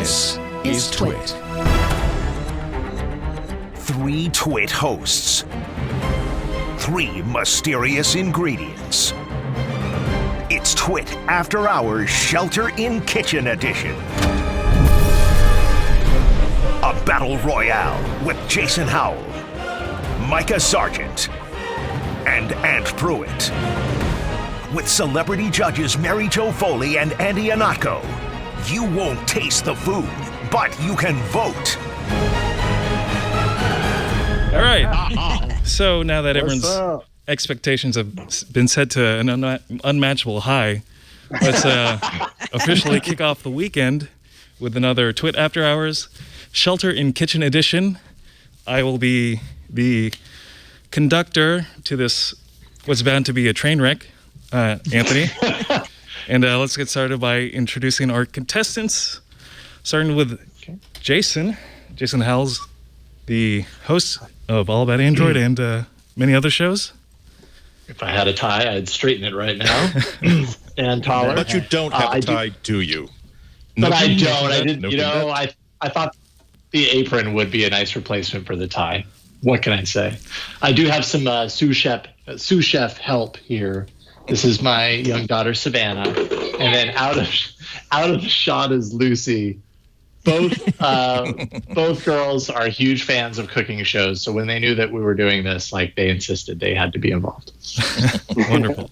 This is TWiT. 3 TWiT hosts. 3 mysterious ingredients. It's TWiT After Hours Shelter in Kitchen Edition. A battle royale with Jason Howell, Mikah Sargent, and Ant Pruitt. With celebrity judges Mary Jo Foley and Ihnatko. You won't taste the food, but you can vote. All right. So now that everyone's expectations have been set to an unmatchable high, let's officially kick off the weekend with another TWiT After Hours Shelter in Kitchen Edition. I will be the conductor to this, what's bound to be a train wreck, Anthony. And let's get started by introducing our contestants, starting with Jason. Jason Howell's the host of All About Android and many other shows. If I had a tie, I'd straighten it right now. And taller. But you don't have a tie, do you? But I don't. I didn't. I thought the apron would be a nice replacement for the tie. What can I say? I do have some sous chef help here. This is my young daughter Savannah, and then out of the shot is Lucy. Both girls are huge fans of cooking shows, so when they knew that we were doing this, they insisted they had to be involved. Wonderful.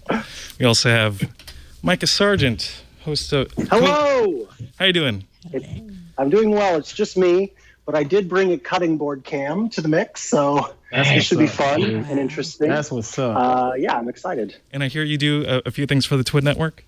We also have Mikah Sargent, host of. Hello. How you doing? I'm doing well. It's just me, but I did bring a cutting board cam to the mix, so it should be fun and interesting. That's what's up. Yeah, I'm excited. And I hear you do a few things for the TWiT network.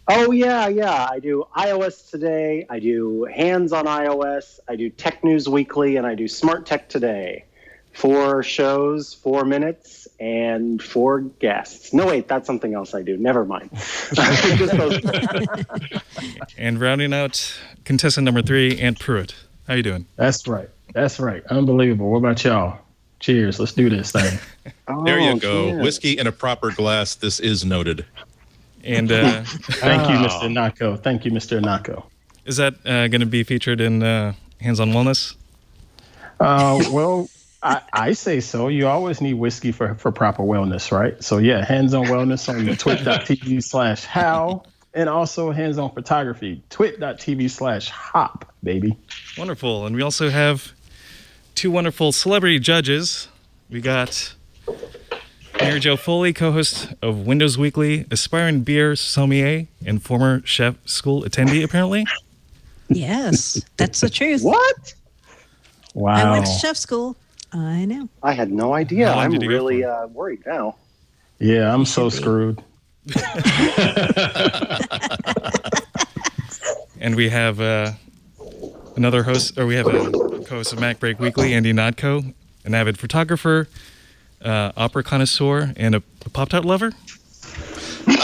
Oh, yeah. I do iOS Today. I do Hands on iOS. I do Tech News Weekly, and I do Smart Tech Today. 4 shows, 4 minutes, and 4 guests. No, wait, that's something else I do. Never mind. Just those. And rounding out contestant number 3, Ant Pruitt. How you doing? That's right. Unbelievable. What about y'all? Cheers. Let's do this thing. There you go. Cheers. Whiskey in a proper glass. This is noted. And Thank you, Mr. Ihnatko. Is that going to be featured in Hands on Wellness? Well, I say so. You always need whiskey for proper wellness, right? So yeah, Hands on Wellness on the twit.tv/how, and also Hands on Photography, twit.tv/hop, baby. Wonderful. And we also have 2 wonderful celebrity judges. We got Mary Jo Foley, co-host of Windows Weekly, aspiring beer sommelier, and former chef school attendee, apparently. Yes, that's the truth. What? Wow. I went to chef school. I know. I had no idea. How long I'm did you go really worried now. Yeah, I'm so screwed. And we have another host, or we have a co-host of MacBreak Weekly, Ihnatko, an avid photographer, opera connoisseur, and a Pop-Tart lover. When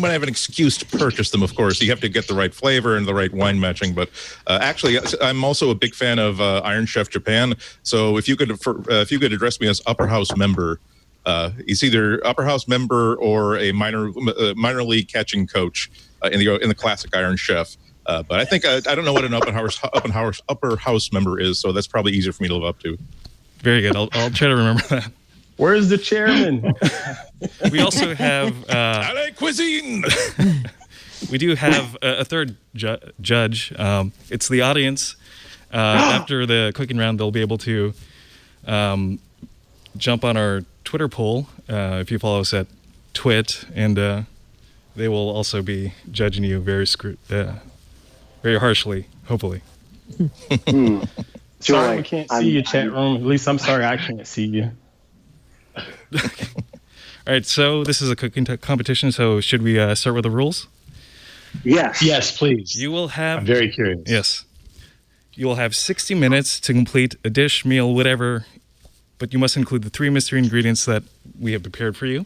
I have an excuse to purchase them, of course, you have to get the right flavor and the right wine matching. But actually, I'm also a big fan of Iron Chef Japan. So if you could address me as Upper House member, it's either Upper House member or a minor league catching coach in the classic Iron Chef. But I think I don't know what an Upper House member is, so that's probably easier for me to live up to. Very good. I'll try to remember that. Where's the chairman? We also have cuisine. We do have a third judge. It's the audience. After the cooking round, they'll be able to jump on our Twitter poll if you follow us at TWiT, and they will also be judging you very harshly, hopefully. Sorry, we can't see you, chat room. At least I'm sorry I can't see you. All right, so this is a cooking competition, so should we start with the rules? Yes, please. You will have... I'm very curious. Yes. You will have 60 minutes to complete a dish, meal, whatever, but you must include the 3 mystery ingredients that we have prepared for you.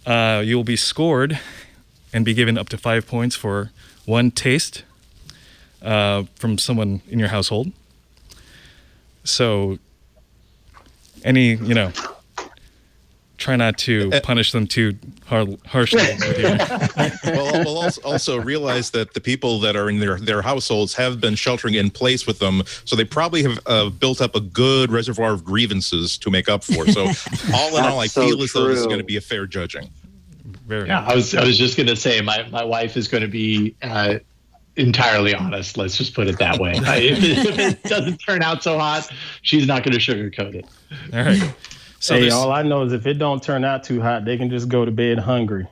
You will be scored and be given up to 5 points for 1 taste from someone in your household. So any, try not to punish them too harshly. We'll also realize that the people that are in their households have been sheltering in place with them, so they probably have built up a good reservoir of grievances to make up for. So all in all, I feel as though this is going to be a fair judging. Yeah, I was just going to say my wife is going to be entirely honest. Let's just put it that way. If it doesn't turn out so hot, she's not going to sugarcoat it. All right. So hey, all I know is if it don't turn out too hot, they can just go to bed hungry.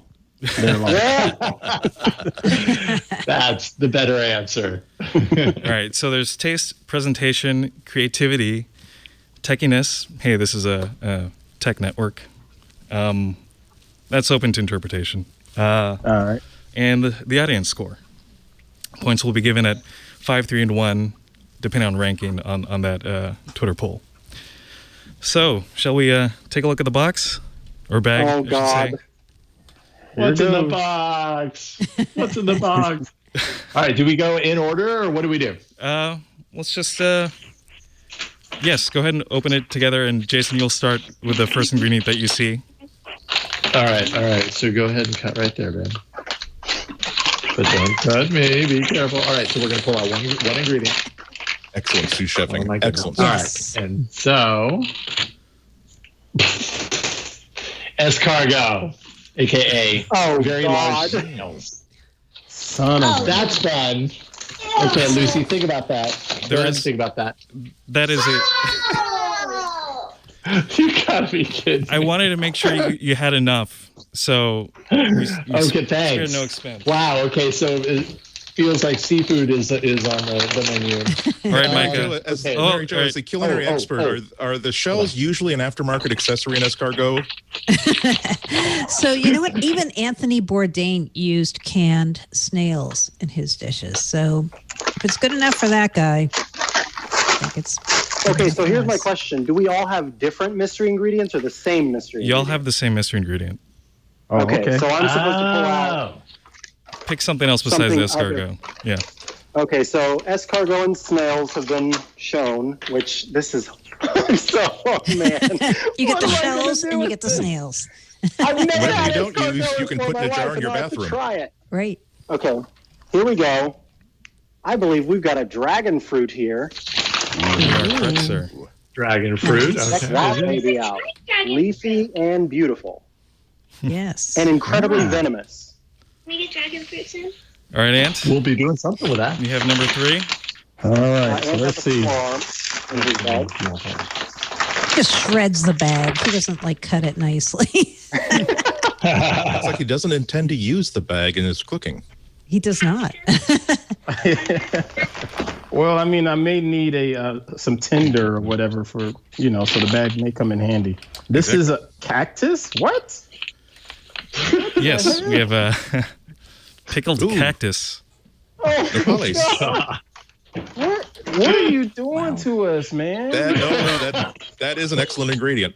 That's the better answer. All right. So there's taste, presentation, creativity, techiness. Hey, this is a tech network. That's open to interpretation. All right. And the audience score. Points will be given at 5, 3, and 1, depending on ranking on that Twitter poll. So, shall we take a look at the box? Or bag, Oh, God. What's in the box? What's in the box? All right, do we go in order, or what do we do? Let's just... yes, go ahead and open it together, and Jason, you'll start with the first ingredient that you see. All right. So go ahead and cut right there, man. But don't cut me. Be careful. All right, so we're going to pull out one ingredient. Excellent sous chefing. Oh, Excellent. All right, and so escargot, aka very large snails. Son of That's fun. Okay, Lucy, think about that. Think about that. That is it. You gotta be kidding me. I wanted to make sure you had enough, so we okay, thanks. no expense. Wow. Okay, so it feels like seafood is on the menu. All right, Micah. As Mary Jo, as the culinary expert, are the shells usually an aftermarket accessory in escargot? So you know what? Even Anthony Bourdain used canned snails in his dishes. So if it's good enough for that guy, I think it's... Okay, so here's my question. Do we all have different mystery ingredients or the same mystery You all ingredient? have the same mystery ingredient. Oh, Okay, so I'm supposed to pull out... Pick something else besides the Something escargot. Yeah. Okay, so escargot and snails have been shown, which this is... oh, man. You get What the am I gonna shells do and you with get the this? snails. I've never Whatever had you don't escargot use, you can before put in a my jar life, in your and I have to bathroom. Try it. Right. Okay, here we go. I believe we've got a dragon fruit here. You are correct, sir. Dragon fruit. Check that baby out. Leafy and beautiful. Yes. And incredibly venomous. Can we get dragon fruit soon? All right, Ant. We'll be doing something with that. You have number 3. All right, so Ant let's has a see. forearm in his bag. Just shreds the bag. He doesn't cut it nicely. It's like he doesn't intend to use the bag in his cooking. He does not. Well, I mean, I may need some tinder or whatever for, so the bag may come in handy. This is a cactus? What? Yes, we have a pickled cactus. The police. What are you doing to us, man? That is an excellent ingredient.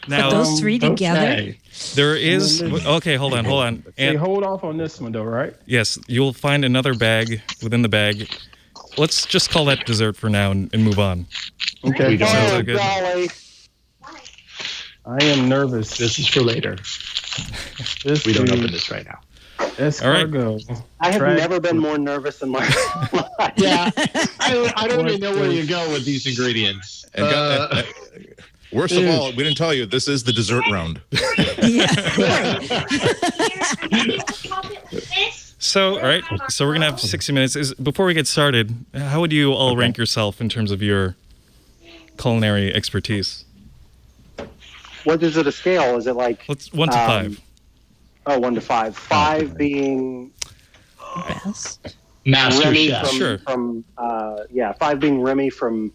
Now, Those three together? there is... Okay, hold on. Hey, Ant, hold off on this one, though, right? yes, you'll find another bag within the bag. Let's just call that dessert for now and move on. Okay. We don't Sounds know. so good. Golly. I am nervous. This is for later. We don't open this right now. Escargot. I have Dragon never been fruit. more nervous in my life. Yeah, I don't even know where you go with these ingredients. And worst of all, we didn't tell you, this is the dessert round. So, all right. So we're going to have 60 minutes. Before we get started, how would you all rank yourself in terms of your culinary expertise? What is it a scale? Is it like... Let's 1 to 5. Oh, 1 to 5. 5 being Best. Master Remy Chef. Sure. from 5 being Remy from...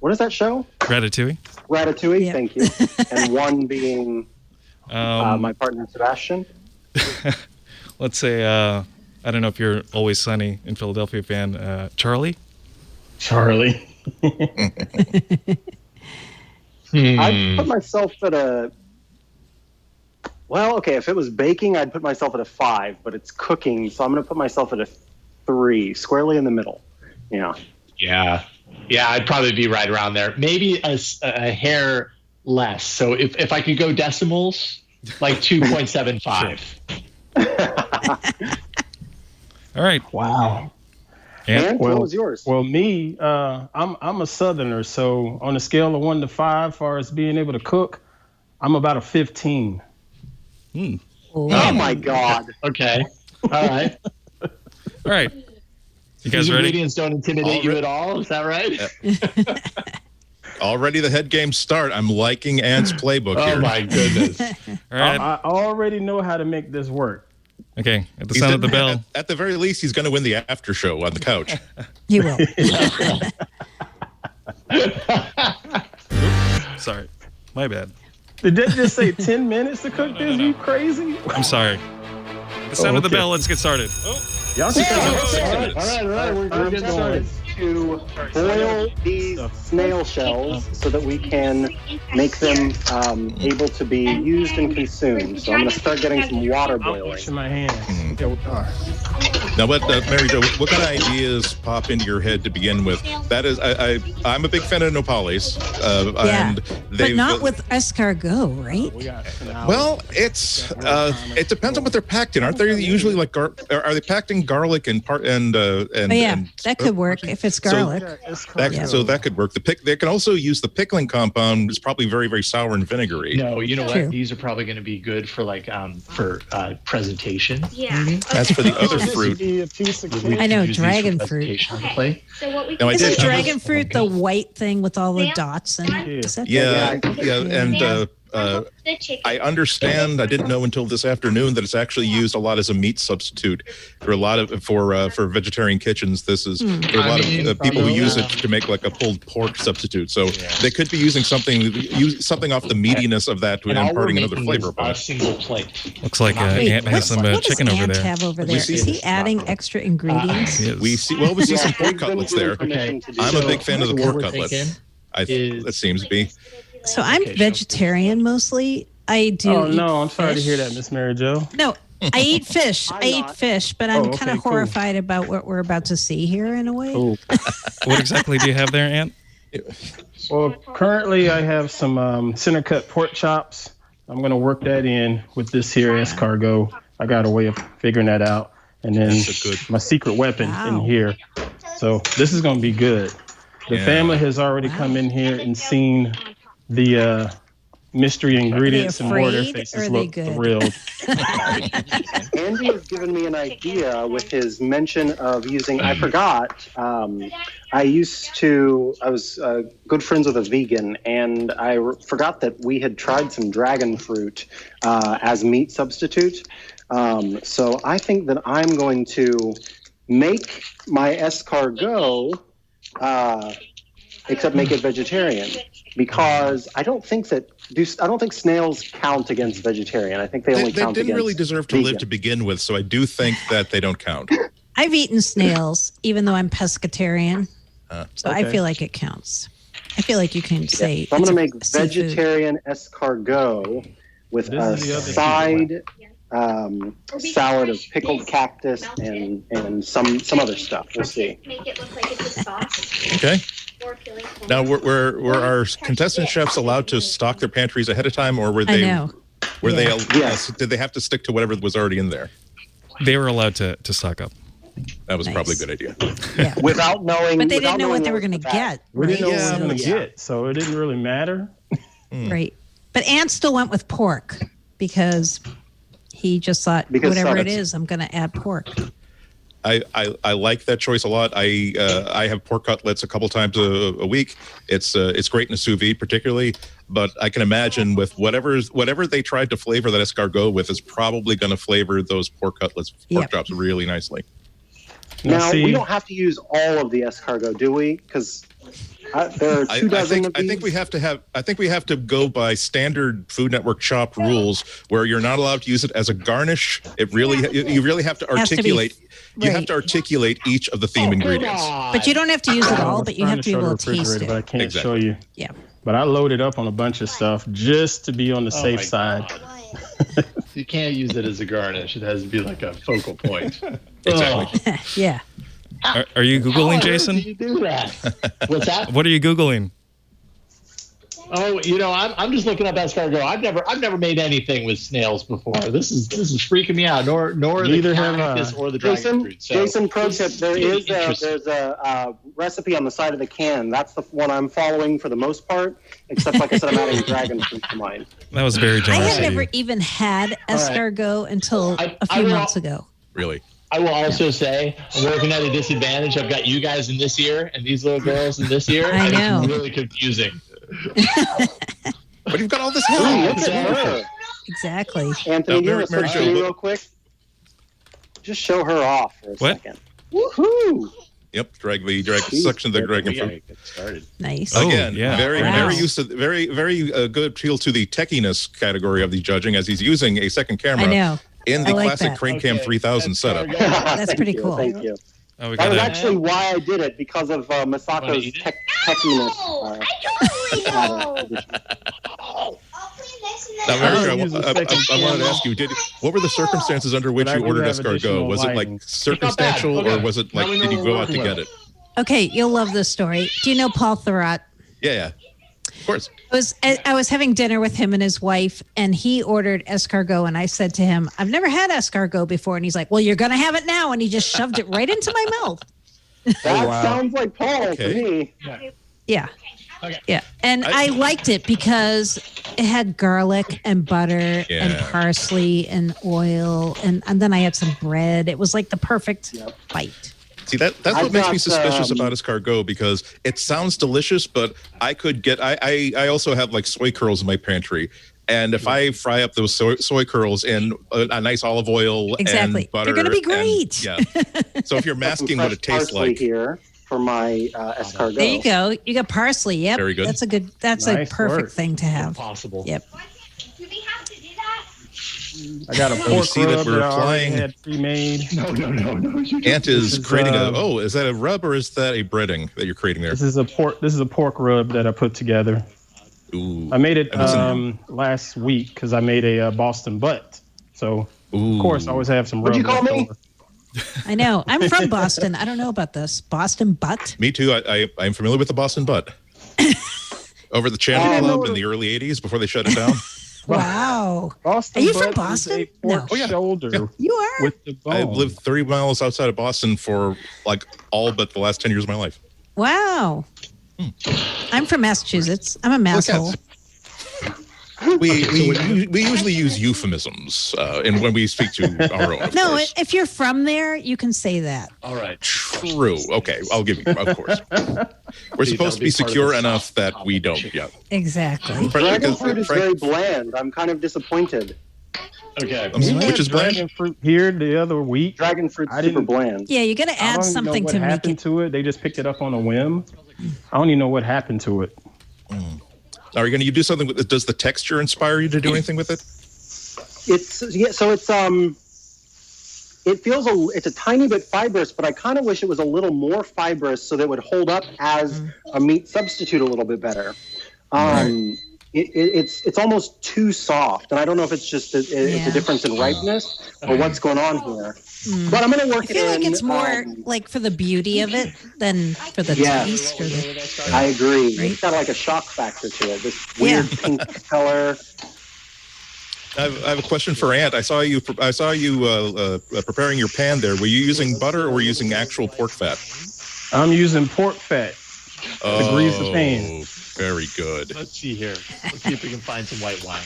What is that show? Ratatouille. Ratatouille, Yeah. thank you. And 1 being my partner Sebastian. Let's say, I don't know if you're Always Sunny in Philadelphia fan, Charlie? Charlie. I'd put myself at a... Well, okay, if it was baking, I'd put myself at a 5, but it's cooking, so I'm going to put myself at a 3, squarely in the middle. Yeah. Yeah, I'd probably be right around there. Maybe a hair less. So if I could go decimals, like 2.75. All right. Wow. And what was yours? Well, me, I'm a Southerner, so on a scale of 1 to 5, as far as being able to cook, I'm about a 15. Oh my God. Okay. All right. All right. You guys These ready? ingredients don't intimidate you at all. Is that right? Already the head games start. I'm liking Ant's playbook here. Oh my goodness. All right. I already know how to make this work. Okay. At the sound of the bell. At the very least, he's going to win the after show on the couch. You will. Sorry. My bad. Did that just say 10 minutes to cook this? You crazy? I'm sorry. At the sound of the bell, let's get started. Y'all should All right. We're getting started. To boil these snail shells so that we can make them able to be used and consumed. So I'm going to start getting some water boiling. washing my hands. Yeah, we are. Now, Mary Jo, what kind of ideas pop into your head to begin with? That is, I'm a big fan of nopales. And but not with escargot, right? Well, it depends on what they're packed in. Aren't they usually like are they packed in garlic and that could work if it's garlic. So that could work. They can also use the pickling compound. It's probably very, very sour and vinegary. No, you know True. what? These are probably going to be good for presentation. Yeah. As for the other fruit, I know, dragon fruit. Play. So what we No, I Isn't did- dragon fruit the white thing with all the dots in it? Is that and the chicken. I understand. I didn't know until this afternoon that it's actually used a lot as a meat substitute for a lot of for vegetarian kitchens. This is there are a lot of people who use it to make like a pulled pork substitute. So they could be using something off the meatiness of that to imparting another flavor upon A it. single plate. Looks like Wait, Ant has some what chicken does over Ant there. have over there? see- Is he adding extra ingredients? He is. We see some pork cutlets there. Okay. I'm a big fan of the What pork we're cutlets. thinking That seems to be. So I'm vegetarian mostly. I do. Oh, eat no, I'm sorry to fish. hear that, Miss Mary Jo. No, I eat fish. I eat not. fish, but I'm Oh, okay, kind of cool. horrified about what we're about to see here in a way. Oh. What exactly do you have there, Ant? Well, currently I have some center cut pork chops. I'm going to work that in with this here escargot. I got a way of figuring that out. And then my secret weapon in here. So this is going to be good. The family has already come in here and seen the mystery ingredients and more. Their afraid, or faces are they look good? thrilled. Andy has given me an idea with his mention of using, I forgot, I was good friends with a vegan, and I forgot that we had tried some dragon fruit as meat substitute. So I think that I'm going to make my escargot, except make it vegetarian, because I don't think snails count against vegetarian. I think they only count against They didn't really deserve to vegan. live to begin with, so I do think that they don't count. I've eaten snails, even though I'm pescatarian. So I okay. feel like it counts. I feel like you can say. So I'm it's going a to make seafood. vegetarian escargot with This a is the other side salad of pickled cactus and some other stuff. We'll see. Make it look like it's a sauce. Okay. Or peeling some- Now, were our contestant chefs allowed to stock their pantries ahead of time, or were I they? know. Were they? Yes. Did they have to stick to whatever was already in there? They were allowed to stock up. That was Nice. probably a good idea. Yeah. Without knowing. But they without didn't know what knowing they were going to was get. We didn't know right? what we were going to So- get, so it didn't really matter. Right. But Ant still went with pork because he just thought, Because whatever it that's- is, I'm going to add pork. I like that choice a lot. I have pork cutlets a couple times a week. It's great in a sous vide, particularly. But I can imagine with whatever they tried to flavor that escargot with is probably going to flavor those pork cutlets, pork chops really nicely. Now, see- we don't have to use all of the escargot, do we? Because there are two dozen of I these. think we have to go by standard Food Network chop rules, where you're not allowed to use it as a garnish. You really have to Has to be- articulate. You have right. to articulate each of the theme ingredients. But you don't have to use it all, I was but you trying have to be show the able to taste refrigerator, but I it. can't Exactly. show you. Yeah. But I loaded up on a bunch of stuff just to be on the safe my side. You can't use it as a garnish. It has to be like a focal point. Exactly. Yeah. Are you Googling, How Jason? do you do that? What's that? What are you Googling? Oh, I'm just looking up escargot. I've never made anything with snails before. This is freaking me out. Nor Neither the have cactus or the dragon fruit. So Jason, pro tip: there's a recipe on the side of the can. That's the one I'm following for the most part. Except, like I said, I'm adding dragon fruit to mine. That was very I generous. had of you. never even had escargot until a few months ago. Really? I will also say, I'm working at a disadvantage. I've got you guys in this ear and these little girls in this ear. I and know. It's really confusing. But you've got all this Ooh, help. look at her. Exactly. Anthony, do you want to Mary switch Jo, to me look- real quick? Just show her off for a What? second. Woohoo! Yep, drag section of the dragon fruit. Get started. Nice. Again, yeah. very, Wow. very used to very good appeal to the techiness category of the judging, as he's using a second camera I know. in I the like classic that. Crane Cam 3000 setup. That's Thank pretty you, cool. Thank you. Oh, we That got was it. actually why I did it, because of Masako's techiness. I totally know. I'll play this and Now, then. America, use the second I wanted to camera. ask you: what were the circumstances under which But I you do ordered have escargot? additional Was it like lighting. circumstantial, Okay. or was it like Now we did know you we're go out to working get with. it? Okay, you'll love this story. Do you know Paul Thurrott? Yeah, of course. I was having dinner with him and his wife, and he ordered escargot, and I said to him, "I've never had escargot before," and he's like, "Well, you're gonna have it now," and he just shoved it right into my mouth. That wow. sounds like Paul Okay. to me. Yeah. Okay. Yeah. And I liked it because it had garlic and butter and Yeah. parsley and oil. And then I had some bread. It was like the perfect bite. See, that's I've what makes me got, suspicious about escargot, because it sounds delicious, but I could get I also have like soy curls in my pantry. And if I fry up those soy curls in a nice olive oil Exactly. and butter, They're gonna be and- great. yeah. So if you're masking what it Fresh tastes parsley like, here for my escargot. There you go. You got parsley. Yep. Very good. That's Nice a perfect work. thing to have. Possible. Yep. Do we have to do that? I got a pork see that rub we're that I already applying- had pre-made. No. Ant is This is, creating is that a rub or is that a breading that you're creating there? This is a pork rub that I put together. Ooh. I made it And listen- last week because I made a Boston butt. So Ooh. of course I always have some rub. What'd you call left me? over. I know. I'm from Boston. I don't know about this. Boston butt? Me too. I'm familiar with the Boston butt. Over at the Chandler Oh. Club in the early 80s before they shut it down. Wow. Boston Are you from butt is Boston? a pork No. shoulder You are? with the bone. I lived 30 miles outside of Boston for like all but the last 10 years of my life. Wow. I'm from Massachusetts. I'm a masshole. We usually use euphemisms and when we speak to our own. Of No, course. if you're from there, you can say that. All right. True. Okay, I'll give you. Of course, we're See, supposed to that'll be be part of secure the enough soft that we don't. Yeah. Exactly. Dragon fruit is very bland. I'm kind of disappointed. Okay. We Which had is bland? dragon fruit here the other week. Dragon fruit's I super didn't- bland. Yeah, you got to I add don't even something know what to make happened it. to it. They just picked it up on a whim. I don't even know what happened to it. Are you going to do something with it? Does the texture inspire you to do anything with it? It feels it's a tiny bit fibrous, but I kind of wish it was a little more fibrous so that it would hold up as a meat substitute a little bit better. It's almost too soft, and I don't know if it's just it's Yeah. a difference in ripeness or what's going on here. But I'm going to work I feel it like in. it's more like for the beauty of it than for the Yeah. taste. Or the, I agree. Right? It's got like a shock factor to it. This weird pink color. I have a question for Ant. I saw you preparing your pan there. Were you using butter or were you using actual pork fat? I'm using pork fat to grease the pan. Very good. Let's see here. Let's see if we can find some white wine.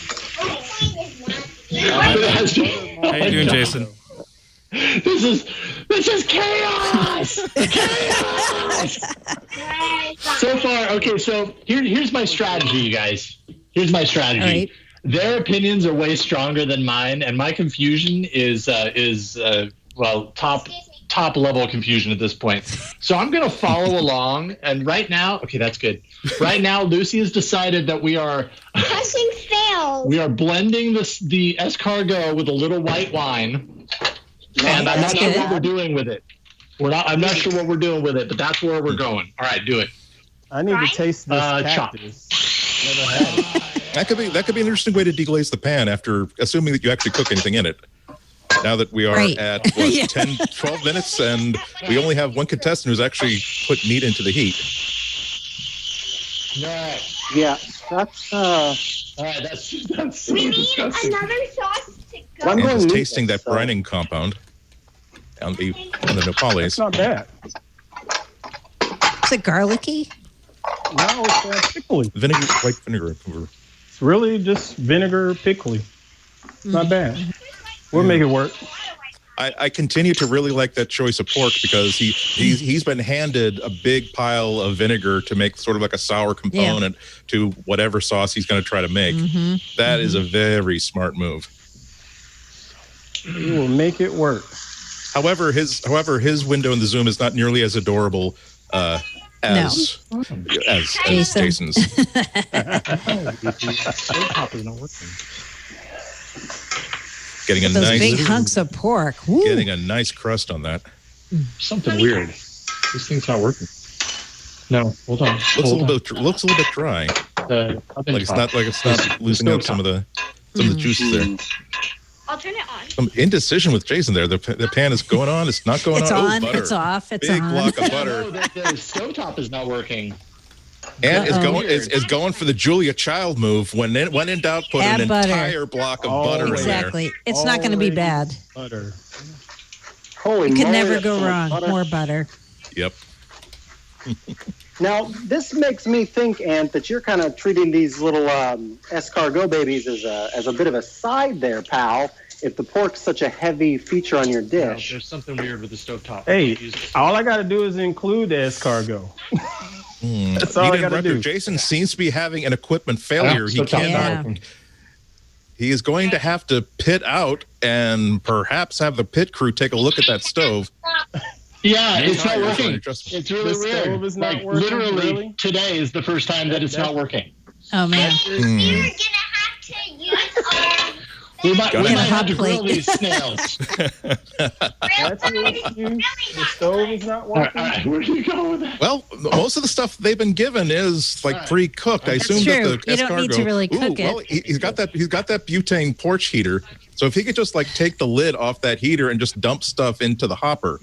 How you doing, Jason? This is chaos. Chaos. So far, okay. So here's my strategy, you guys. Here's my strategy. All right. Their opinions are way stronger than mine, and my confusion is top level confusion at this point. So I'm going to follow along, and right now, okay, that's good. Right now, Lucy has decided that we are Pressing failed. we are blending the escargot with a little white wine, and I'm That's not sure good. what we're doing with it. I'm not sure what we're doing with it, but that's where we're going. All right, do it. I need to Right? taste this Chop. cactus. Never had it. That could be an interesting way to deglaze the pan after assuming that you actually cook anything in it. Now that we are Right. at what, Yeah. 10, 12 minutes and we only have one contestant who's actually put meat into the heat. Right. Yeah, that's All right, that's so We need disgusting. another sauce to go. I'm And going just meatless, tasting that so- brining compound on the It's nopales. not bad. Is it garlicky? No, it's pickly. Vinegar, white vinegar. It's really just vinegar pickly. Not bad. We'll make it work. I continue to really like that choice of pork because he's been handed a big pile of vinegar to make sort of like a sour component to whatever sauce he's going to try to make. That is a very smart move. We will make it work. However, his window in the Zoom is not nearly as adorable as Jason. Jason's. Getting a Those nice big hunks of pork. Woo. getting a nice crust on that. Something weird. This thing's not working. No, hold on. Looks a little bit dry. Like it's not losing out some of the juices there. I'll turn it on. Some indecision with Jason there. The pan is going on. It's not going It's on. on. Oh, butter. It's off. It's Big on. block of butter. No, the stovetop is not working. And Uh-oh. is going for the Julia Child move. When in doubt, put Add an butter. entire block of Oh, butter Exactly. It's not going to be Already bad. Butter. Holy You can moly, never that's go so much wrong. butter. More butter. in there. Yep. Now, this makes me think, Ant, that you're kind of treating these little escargot babies as a bit of a side there, pal. If the pork's such a heavy feature on your No, dish. there's something weird with the stovetop. Hey, all I got to do is include the escargot. That's all I Lead-in got to director do. Jason seems to be having an equipment failure. He Stovetop. cannot. Yeah. He is going to have to pit out and perhaps have the pit crew take a look at that stove. Yeah, it's not Tires are working. just- It's really The weird. stove is not Like, working, literally, really? today is the first time that it's not working. Oh, man. You're gonna have to use We might Got it. have to Hot grill plate. these snails. That's the issue. The stove is not All right, working. where do you go with that? Well, most of the stuff they've been given is like pre-cooked. I assume true. that the You don't need to escargot- really cook it. Well, he's got that butane porch heater. So if he could just like take the lid off that heater and just dump stuff into the hopper.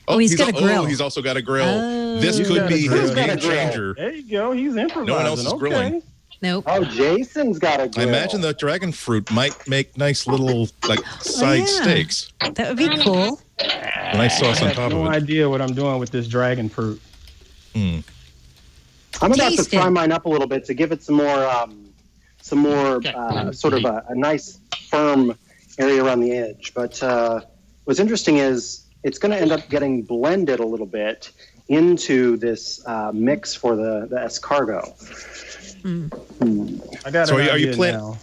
Oh, he's got a grill. Oh, he's also got a grill. Oh. This He's could got a be grill. his He's got game a grill. changer. There you go. He's improvising. No one else is okay. grilling. Nope. Oh, Jason's got a I grill. imagine the dragon fruit might make nice little like side yeah. steaks. That would be cool. A nice sauce I on have top no of it. idea what I'm doing with this dragon fruit. I'm about to Taste fry it. mine up a little bit to give it some more sort of a nice firm area around the edge. But what's interesting is it's going to end up getting blended a little bit into this mix for the escargot. I got So an are you idea plan- now.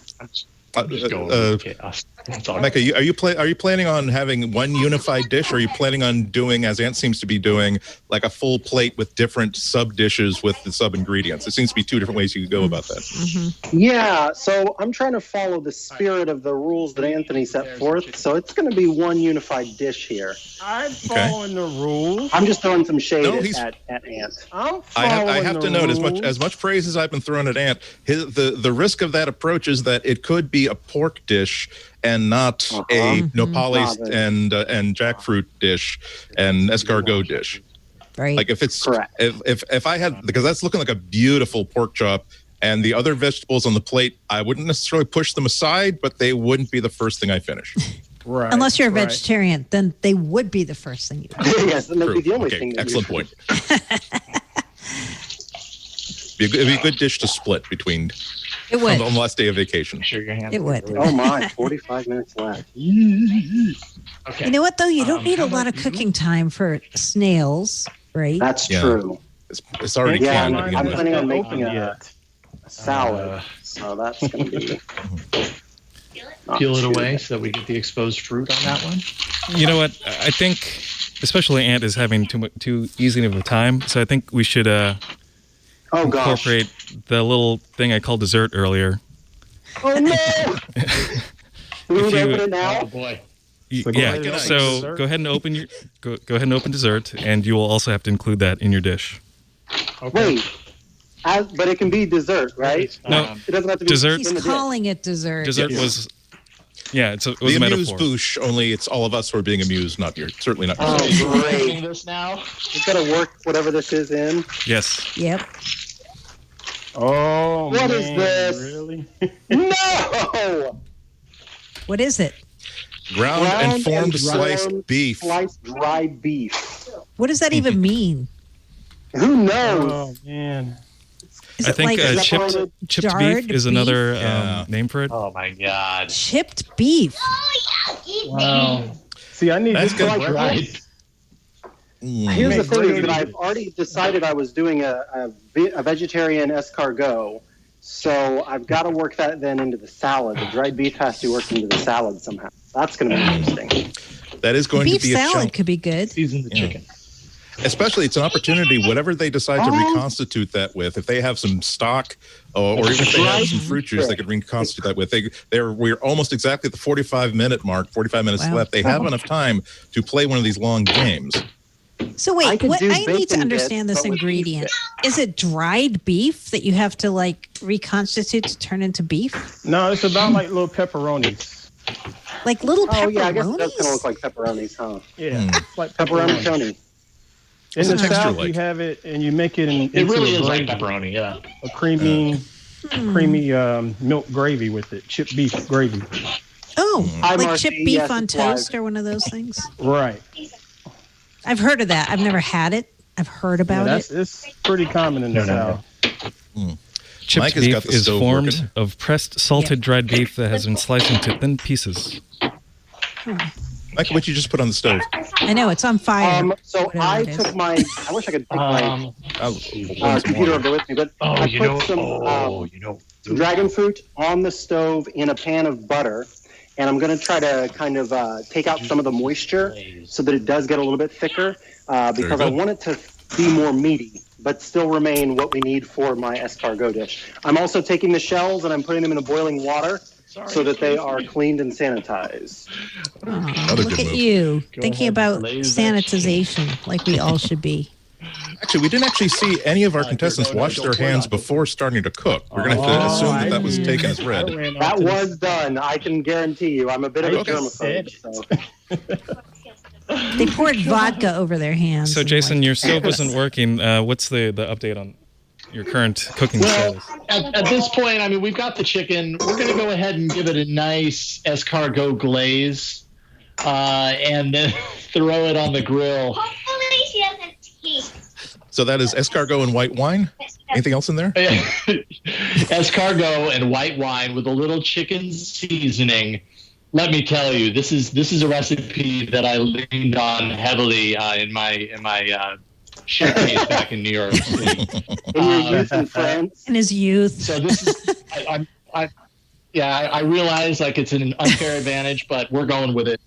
Just go with chaos. That's all. Micah, are you planning on having one unified dish, or are you planning on doing, as Ant seems to be doing, like a full plate with different sub dishes with the sub ingredients? It seems to be two different ways you could go about that. Yeah, so I'm trying to follow the spirit of the rules that Anthony set forth. So it's going to be one unified dish here. I'm following the rules. I'm just throwing some shade No, he's- at Ant. I'm I following have the to note, rules. as much praise as I've been throwing at Ant, the risk of that approach is that it could be a pork dish and not a nopales and jackfruit dish and escargot dish. Right. Like if it's Correct. if I had, because that's looking like a beautiful pork chop, and the other vegetables on the plate, I wouldn't necessarily push them aside, but they wouldn't be the first thing I finish. Right, Unless you're a right. vegetarian, then they would be the first thing you do. Yes, that might be the only Okay, thing. That excellent point. It'd be a good dish to split between It on would. the last day of vacation. Sure your hands. It would. Oh my, 45 minutes left. Okay. You know what, though? You don't need how a lot of about you? cooking time for snails, right? That's Yeah. true. It's already Yeah, canned to I'm begin with. planning on Not making open a yet. salad. So that's going to be. not Peel it too away bad. so that we get the exposed fruit on that one. You know what? I think, especially Ant is having too easy of a time, so I think we should Oh gosh. incorporate the little thing I called dessert earlier. Oh no! We need to you- open it now. Oh boy. So go ahead and open So dessert. go ahead and open your go ahead and open dessert, and you will also have to include that in your dish. Okay. Wait. But it can be dessert, right? No. It doesn't have to be Dessert- He's in the dish. calling it dessert. Dessert Yes. was, yeah, it was The a amuse metaphor. bouche, only it's all of us who are being amused, not you. Certainly not. Oh, Are we doing great. this now? We've got to work whatever this is in. Yes. Yep. Oh, What is man, this? Really? No! What is it? Ground and formed sliced beef. Sliced dry beef. What does that even mean? Who knows? Oh, man. Is I it think like chipped jarred beef is another name for it. Oh my God. chipped beef? Wow. See, I need That's this good. like Right. Here's the Make thing is gravy. that I've already decided I was doing a vegetarian escargot, so I've got to work that then into the salad. The dried beef has to work into the salad somehow. That's going to be interesting. That is going Beef to be a salad chunk. could be good. Season the chicken. Especially, it's an opportunity, whatever they decide to reconstitute that with, if they have some stock or even if they have some fruit juice they could reconstitute that with. We're almost exactly at the 45-minute mark, 45 minutes Wow. left. They have enough time to play one of these long games. So I wait, could what do I need to bacon understand bits, this but with ingredient. beef Is it dried beef that you have to like reconstitute to turn into beef? No, it's about like little pepperonis. Like little Oh, pepperonis? yeah, I guess it does kind of look like pepperonis, huh? Yeah, it's like Pepperoni pepperoni. Tony. In the What's the texture South, like? you have it, and you make it It into really a is like gravy, pepperoni, yeah. a creamy milk gravy with it, chipped beef gravy. Oh, Hi, like Marcy. chipped beef Yes, on it's live. toast or one of those things? Right. I've heard of that. I've never had it. I've heard about it. It's pretty common in the No. South. Chipped Mike has got beef the is stove formed working. of pressed, salted, dried beef that has been sliced into thin pieces. Mike, what you just put on the stove? I know it's on fire. So whatever I it is. took my. I wish I could take my Oh, computer over with me, but I put some dragon fruit on the stove in a pan of butter, and I'm going to try to kind of take out some of the moisture so that it does get a little bit thicker because I good. want it to be more meaty, but still remain what we need for my escargot dish. I'm also taking the shells and I'm putting them in the boiling water so that they are cleaned and sanitized. Another Look good at move. you Go thinking ahead, about blaze that sanitization like we all should be. Actually, we didn't actually see any of our contestants wash their hands before starting to cook. We're going to have to assume that was taken as read. That was done. I can guarantee you. I'm a bit of a Okay. germaphobe. So. They poured vodka over their hands. So, and, Jason, like, your stove isn't working. What's the update on your current cooking Well, status? at this point, I mean, we've got the chicken. We're going to go ahead and give it a nice escargot glaze and then throw it on the grill. Hopefully she doesn't taste. So that is escargot and white wine. Anything else in there? Escargot and white wine with a little chicken seasoning. Let me tell you, this is a recipe that I leaned on heavily in my chef days back in New York City. In your youth in France. in his youth. So this is, I realize like it's an unfair advantage, but we're going with it.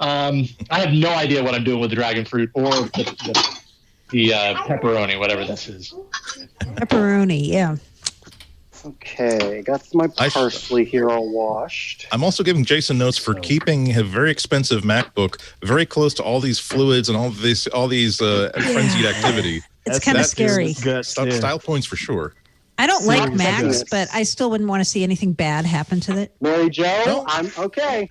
I have no idea what I'm doing with the dragon fruit or the pepperoni, whatever this is. Pepperoni, yeah. Okay, got my parsley here all washed. I'm also giving Jason notes for keeping a very expensive MacBook very close to all these fluids and all these frenzied activity. It's kind of that scary. Style points for sure. I don't like Serious Macs, business. but I still wouldn't want to see anything bad happen to it. Mary Jo, No. I'm okay.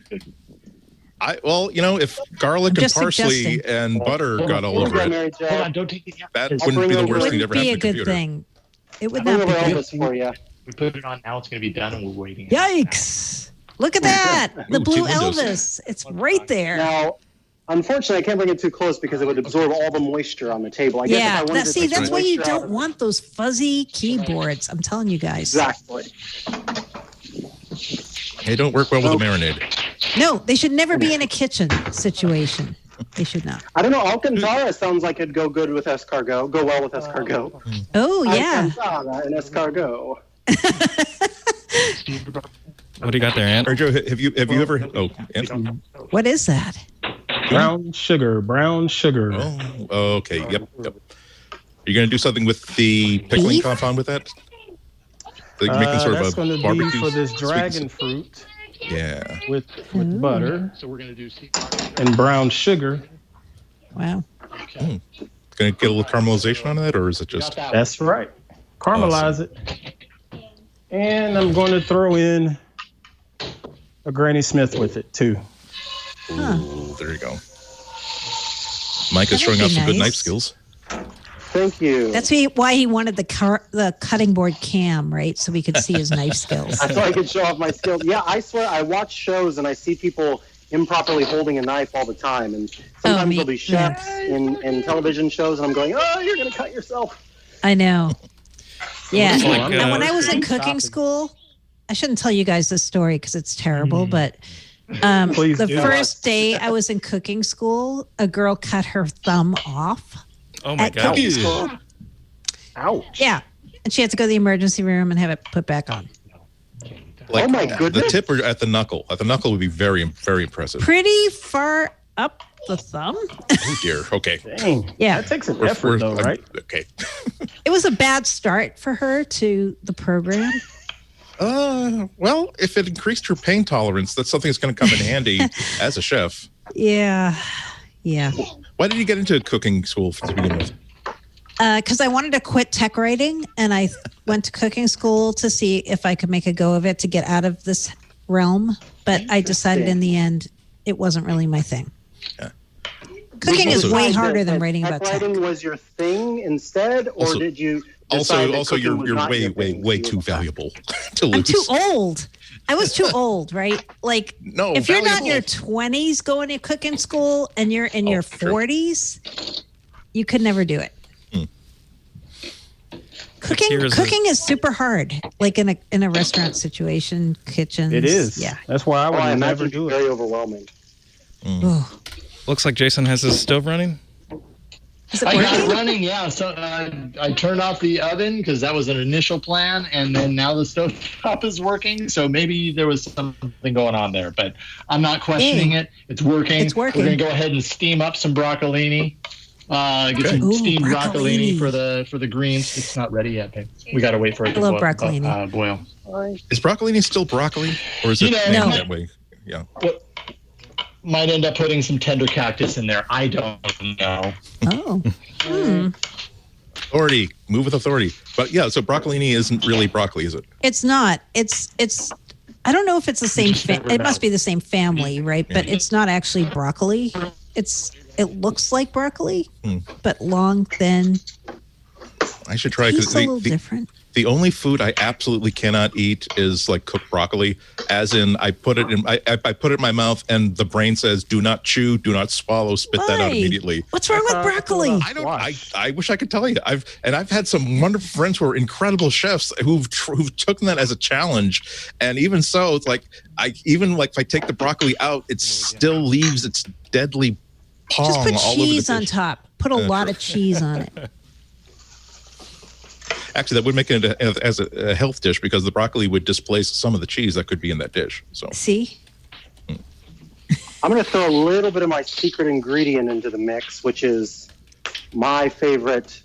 If garlic and Just parsley suggesting. and butter got all Here we over go, it, Mary Jo. Hold on, don't take it yet. that I'll wouldn't be bring the over- worst It thing to ever wouldn't happen be to a the good computer. thing. It would Bring not be over good. Elvis for you. We put it on now. It's going to be done, and we're waiting. Yikes. Look at that. The Ooh, blue two windows. Elvis. It's right there. Now, unfortunately, I can't bring it too close because it would absorb all the moisture on the table. I guess if Yeah, I wanted to take that's the why you moisture out don't of- want those fuzzy keyboards. I'm telling you guys. Exactly. They don't work well with a marinade. No, they should never be in a kitchen situation. They should not. I don't know. Alcantara sounds like it'd go good with escargot. Go well with escargot. Oh, yeah. Alcantara and escargot. What do you got there, Ant? Or Joe, have you ever? Oh, Ant? What is that? Brown sugar. Oh, okay. Yep. Are you going to do something with the pickling Beef? compound with that? Like making sort That's of going a to barbecue be for this sweet and- dragon fruit Yeah. with butter So we're going to do and brown sugar. Wow. Going to get a little caramelization on that, or is it just? That's right. Caramelize it. And I'm going to throw in a Granny Smith with it, too. Ooh, there you go. Mike is That would showing off be some good nice. knife skills. Thank you. That's why he wanted the cutting board cam, right? So we could see his knife skills. So I could show off my skills. Yeah, I swear, I watch shows and I see people improperly holding a knife all the time. And sometimes there'll be chefs in television shows, and I'm going, oh, you're going to cut yourself. I know. Yeah. Like, and when I was in cooking school, I shouldn't tell you guys this story because it's terrible, but the first day I was in cooking school, a girl cut her thumb off. Oh my God. Cooking school. Ouch. Yeah. And she had to go to the emergency room and have it put back on. Like, oh my goodness. The tip or at the knuckle? At the knuckle would be very, very impressive. Pretty far up the thumb. Oh dear. Okay. Dang. Yeah. That takes an effort, though, right? Okay. It was a bad start for her to the program. Well, if it increased her pain tolerance, that's something that's going to come in handy as a chef. Yeah. Yeah. Why did you get into cooking school to begin with? Because I wanted to quit tech writing, and I went to cooking school to see if I could make a go of it to get out of this realm. But I decided in the end it wasn't really my thing. Yeah. Cooking is way harder than writing about tech. Writing was your thing instead, or did you? Also, you're way too valuable to lose. I'm too old. I was too old, right? Like, No, if you're not in your valuable. 20s going to cooking school and you're in your 40s, you could never do it. Cooking is super hard, like in a restaurant situation, kitchens. It is. Yeah. That's why I would I never imagine do very it. overwhelming. Oh. Looks like Jason has his stove running. Is it I got it working? running, yeah. So I turned off the oven because that was an initial plan, and then now the stovetop is working. So maybe there was something going on there, but I'm not questioning it. It's working. It's working. We're gonna go ahead and steam up some broccolini. Get some Ooh, steamed broccolini. broccolini for the greens. It's not ready yet, babe. We got to wait for it to I love broccolini. boil. Is broccolini still broccoli, or is it named No. that way? Yeah. Might end up putting some tender cactus in there. I don't know. Oh. Authority. Move with authority. But yeah, so broccolini isn't really broccoli, is it? It's not. It's. I don't know if it's the same. It must be the same family, right? But it's not actually broccoli. It looks like broccoli, but long, thin. I should try It's a little the different. The only food I absolutely cannot eat is like cooked broccoli. As in, I put it in my mouth, and the brain says, "Do not chew, do not swallow, spit that out Why? immediately." What's wrong with broccoli? I don't. I wish I could tell you. I've had some wonderful friends who are incredible chefs who've taken that as a challenge, and even so, it's like if I take the broccoli out, it still leaves its deadly pong Just put all cheese over the on dish. top. Put a lot of cheese on it. Actually, that would make it as a health dish because the broccoli would displace some of the cheese that could be in that dish. So See? I'm going to throw a little bit of my secret ingredient into the mix, which is my favorite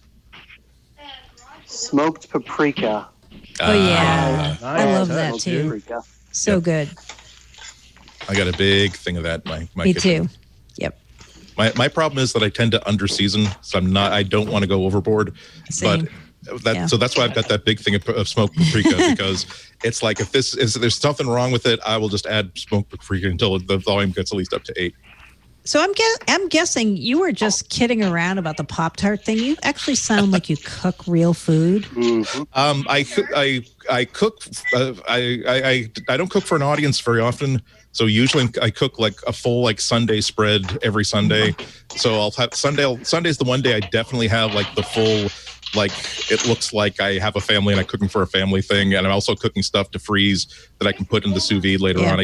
smoked paprika. Oh yeah, Nice. I love that Smoked too. paprika. So Yep. good. I got a big thing of that in my Me kitchen. too. Yep. My problem is that I tend to underseason, so I don't want to go overboard. Same. But so that's why I've got that big thing of smoked paprika because it's like if there's something wrong with it, I will just add smoked paprika until the volume gets at least up to 8. So I'm guessing you were just kidding around about the Pop-Tart thing. You actually sound like you cook real food. I cook. I don't cook for an audience very often. So usually I cook like a full like Sunday spread every Sunday. So I'll have Sunday's the one day I definitely have like the full, like it looks like I have a family and I'm cooking for a family thing. And I'm also cooking stuff to freeze that I can put in the sous vide later on.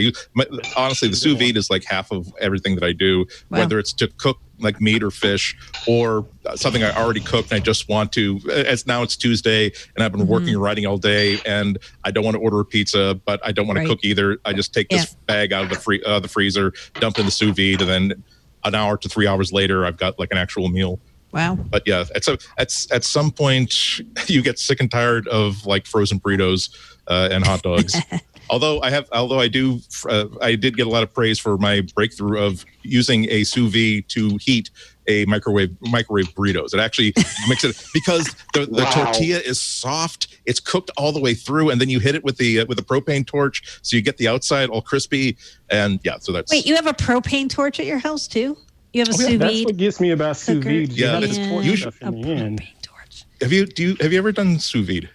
Honestly, the sous vide is like half of everything that I do, whether it's to cook like meat or fish or something I already cooked and I just want to, as now it's Tuesday and I've been working and writing all day and I don't want to order a pizza, but I don't want to cook either. I just take this bag out of the freezer, dump it in the sous vide, and then an hour to 3 hours later, I've got like an actual meal. Wow. But yeah, at some point you get sick and tired of like frozen burritos and hot dogs. I did get a lot of praise for my breakthrough of using a sous vide to heat a microwave burritos. It actually makes it because the tortilla is soft. It's cooked all the way through, and then you hit it with the propane torch, so you get the outside all crispy. And yeah, so that's. Wait, you have a propane torch at your house too? You have a sous vide? That's what gets me about sous vide. Yeah, You have to pour usually stuff in the end. Have you ever done sous vide?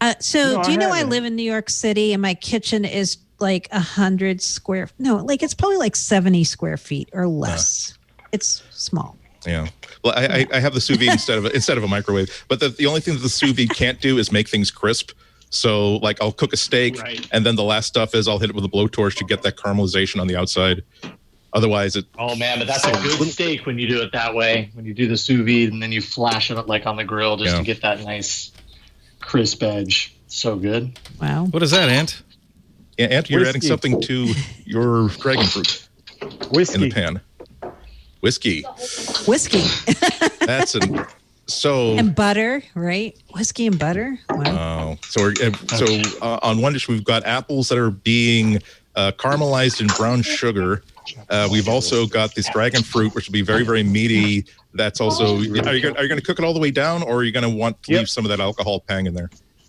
Do you know I live in New York City and my kitchen is like 100 square? No, like it's probably like 70 square feet or less. It's small. Yeah. Well, I have the sous vide instead of a microwave. But the only thing that the sous vide can't do is make things crisp. So like I'll cook a steak, and then the last stuff is I'll hit it with a blowtorch to get that caramelization on the outside. Otherwise, it. Oh man, but that's a good steak when you do it that way. When you do the sous vide and then you flash it like on the grill just to get that nice crisp edge. So good. Wow. What is that, Ant? Yeah, Ant, you're adding something to your dragon fruit. Whiskey in the pan. Whiskey. That's and butter, right? Whiskey and butter. Wow. So on one dish we've got apples that are being caramelized in brown sugar. We've also got this dragon fruit, which will be very, very meaty. That's also. Are you going to cook it all the way down, or are you going to want to leave some of that alcohol pang in there?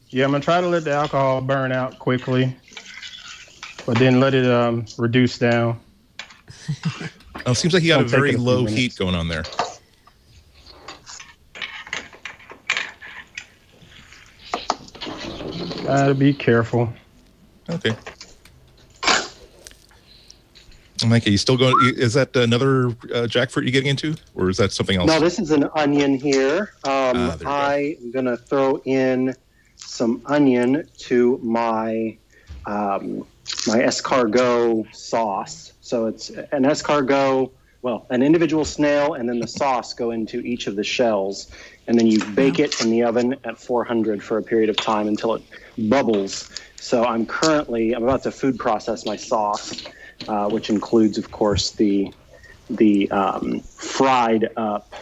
Yeah, I'm going to try to let the alcohol burn out quickly, but then let it reduce down. It seems like you got a very low heat going on there. Gotta be careful. Okay. Mikah, you still going? Is that another jackfruit you're getting into, or is that something else? No, this is an onion here. I'm going to throw in some onion to my my escargot sauce. So it's an escargot, an individual snail, and then the sauce go into each of the shells. And then you bake it in the oven at 400 for a period of time until it bubbles. So I'm about to food process my sauce, which includes, of course, the fried up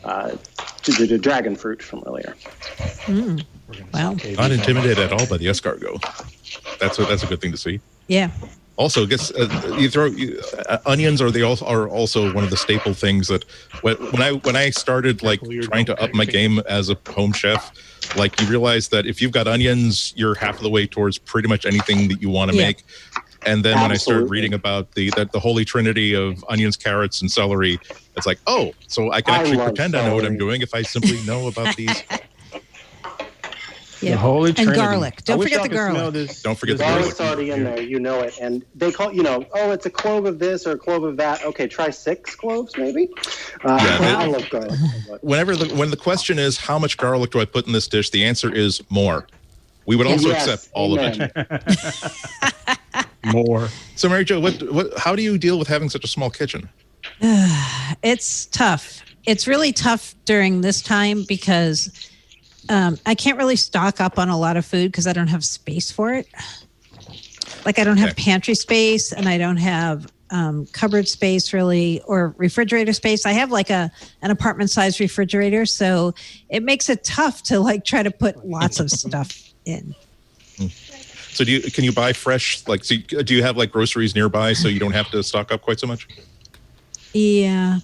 the dragon fruit from earlier. Wow. Not intimidated at all by the escargot. That's a good thing to see. Yeah. Also, I guess you throw onions are also one of the staple things that when I started trying to up my game as a home chef, you realize that if you've got onions, you're half of the way towards pretty much anything that you want to make. And then when I started reading about the holy trinity of onions, carrots, and celery, it's like, oh, so I can actually pretend I know what I'm doing if I simply know about these. Yeah. The holy trinity. And garlic. Don't forget the garlic. Don't forget the garlic. Garlic's already in there. You know it. And they call, it's a clove of this or a clove of that. Okay, try 6 cloves maybe. I love garlic. When the question is, how much garlic do I put in this dish? The answer is more. We would also accept all of it. More. So, Mary Jo, how do you deal with having such a small kitchen? It's tough. It's really tough during this time because I can't really stock up on a lot of food because I don't have space for it. I don't have pantry space and I don't have cupboard space really or refrigerator space. I have an apartment-sized refrigerator, so it makes it tough to try to put lots of stuff in. So can you buy fresh? Do you have groceries nearby so you don't have to stock up quite so much? Yeah,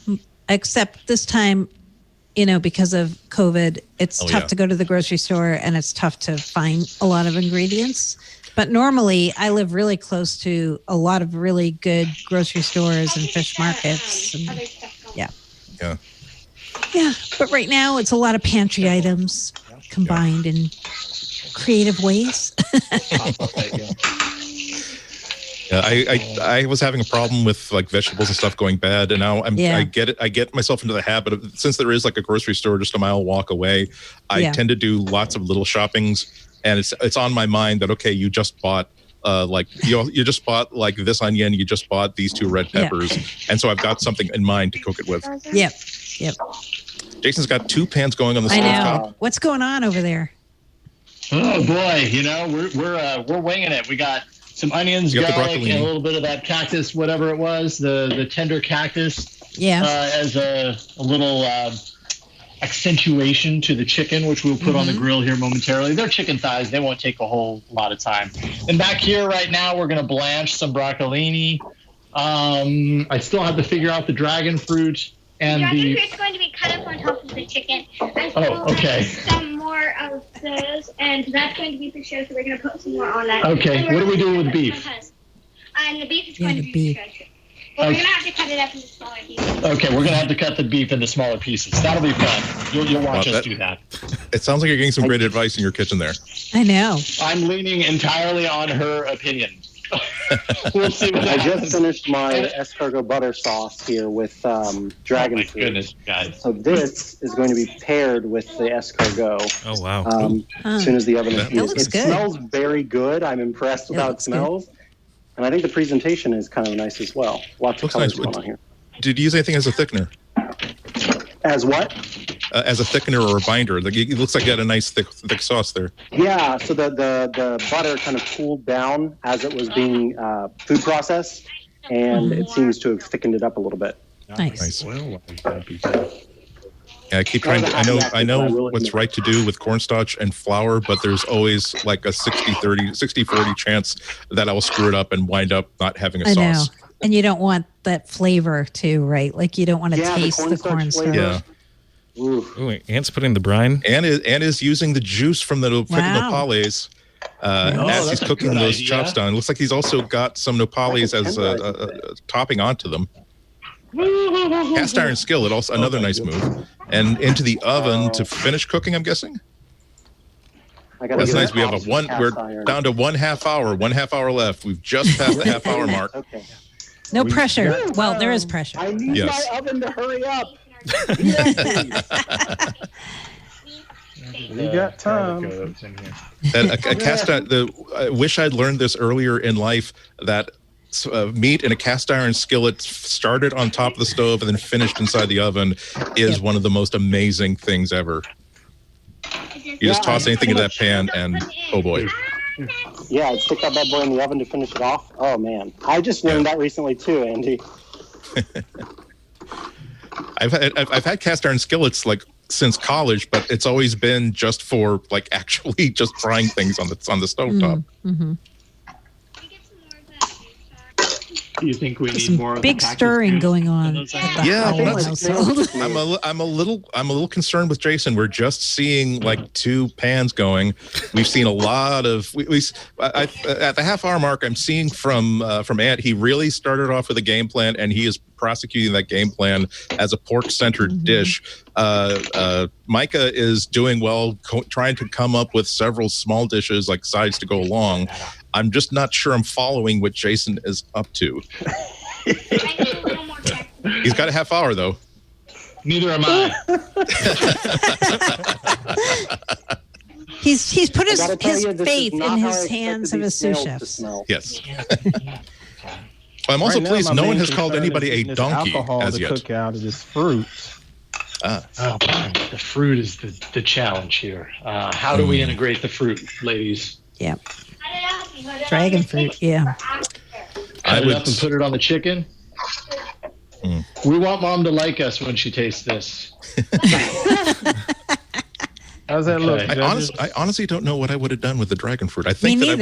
except this time, because of COVID, it's tough to go to the grocery store and it's tough to find a lot of ingredients. But normally I live really close to a lot of really good grocery stores and fish markets. And, yeah. But right now it's a lot of pantry items combined in creative ways. Yeah, I was having a problem with vegetables and stuff going bad, and now I get it. I get myself into the habit of, since there is a grocery store just a mile walk away, I tend to do lots of little shoppings, and it's on my mind that okay, you just bought you just bought this onion, you just bought these 2 red peppers, and so I've got something in mind to cook it with. Yep. Jason's got 2 pans going on the stove top. What's going on over there? Oh boy, we're winging it. We got some onions, garlic, and a little bit of that cactus, whatever it was, the tender cactus. Yeah. As a little accentuation to the chicken, which we'll put on the grill here momentarily. They're chicken thighs. They won't take a whole lot of time. And back here right now, we're going to blanch some broccolini. I still have to figure out the dragon fruit. And dragon fruit's going to be cut up on top of the chicken. I still have some more of those, and that's going to be the show, so we're going to put some more on that. Okay, what do we do with beef? And the beef is going to be the show. Well, we're going to have to cut it up into smaller pieces. Okay, we're going to have to cut the beef into smaller pieces. That'll be fun. You'll watch us do that. It sounds like you're getting some great advice in your kitchen there. I know. I'm leaning entirely on her opinion. We'll see what I happens. just finished my escargot butter sauce here with dragon fruit. Goodness, guys. So this is going to be paired with the escargot. Oh, wow. As soon as the oven is That looks it good. smells very good. I'm impressed with how it smells. And I think the presentation is kind of nice as well. Lots of colors going on here. Did you use anything as a thickener? As what? As a thickener or a binder? It looks like you had a nice thick sauce there. Yeah, so the butter kind of cooled down as it was being food processed, and it seems to have thickened it up a little bit. Nice. Yeah, I keep trying to. I know what's right to do with cornstarch and flour, but there's always like a 60-40 chance that I will screw it up and wind up not having a sauce. I know. And you don't want that flavor too, right? Like you don't want to taste the cornstarch. Yeah. Ooh, Ant's putting the brine. And is using the juice from the nopales as he's cooking those chops down. It looks like he's also got some nopales as a topping onto them. Cast iron skillet, also another nice move. And into the oven to finish cooking, I'm guessing? That's nice. We have we're down to 1/2 hour. 1/2 hour left. We've just passed the half-hour mark. Okay. No pressure. Well, there is pressure. I need my oven to hurry up. We got time. I wish I'd learned this earlier in life that meat in a cast iron skillet started on top of the stove and then finished inside the oven is one of the most amazing things ever. You just toss anything into that pan and oh boy. Yeah, I'd stick that bad boy in the oven to finish it off. Oh man, I just learned that recently too, Andy. I've had cast iron skillets like since college, but it's always been just for like actually just frying things on the stovetop. Mm-hmm. Do you think we need Some more of big the packaged stirring goods? going on at the Howell household. I'm a little concerned with Jason. We're just seeing like 2 pans going. We've seen a lot of at the half-hour mark. I'm seeing from Ant. He really started off with a game plan, and he is prosecuting that game plan as a pork-centered dish. Mikah is doing well, trying to come up with several small dishes like sides to go along. I'm just not sure I'm following what Jason is up to. He's got a half hour, though. Neither am I. He's put his faith in his hands of his sous chefs. Yes. I'm also pleased no one has called anybody a donkey as yet. Cook out of this fruit. Oh, man. The fruit is the challenge here. How do we integrate the fruit, ladies? Yeah. Dragon fruit, yeah. Cut it up and put it on the chicken. We want Mom to like us when she tastes this. How's that look? I honestly don't know what I would have done with the dragon fruit. I think I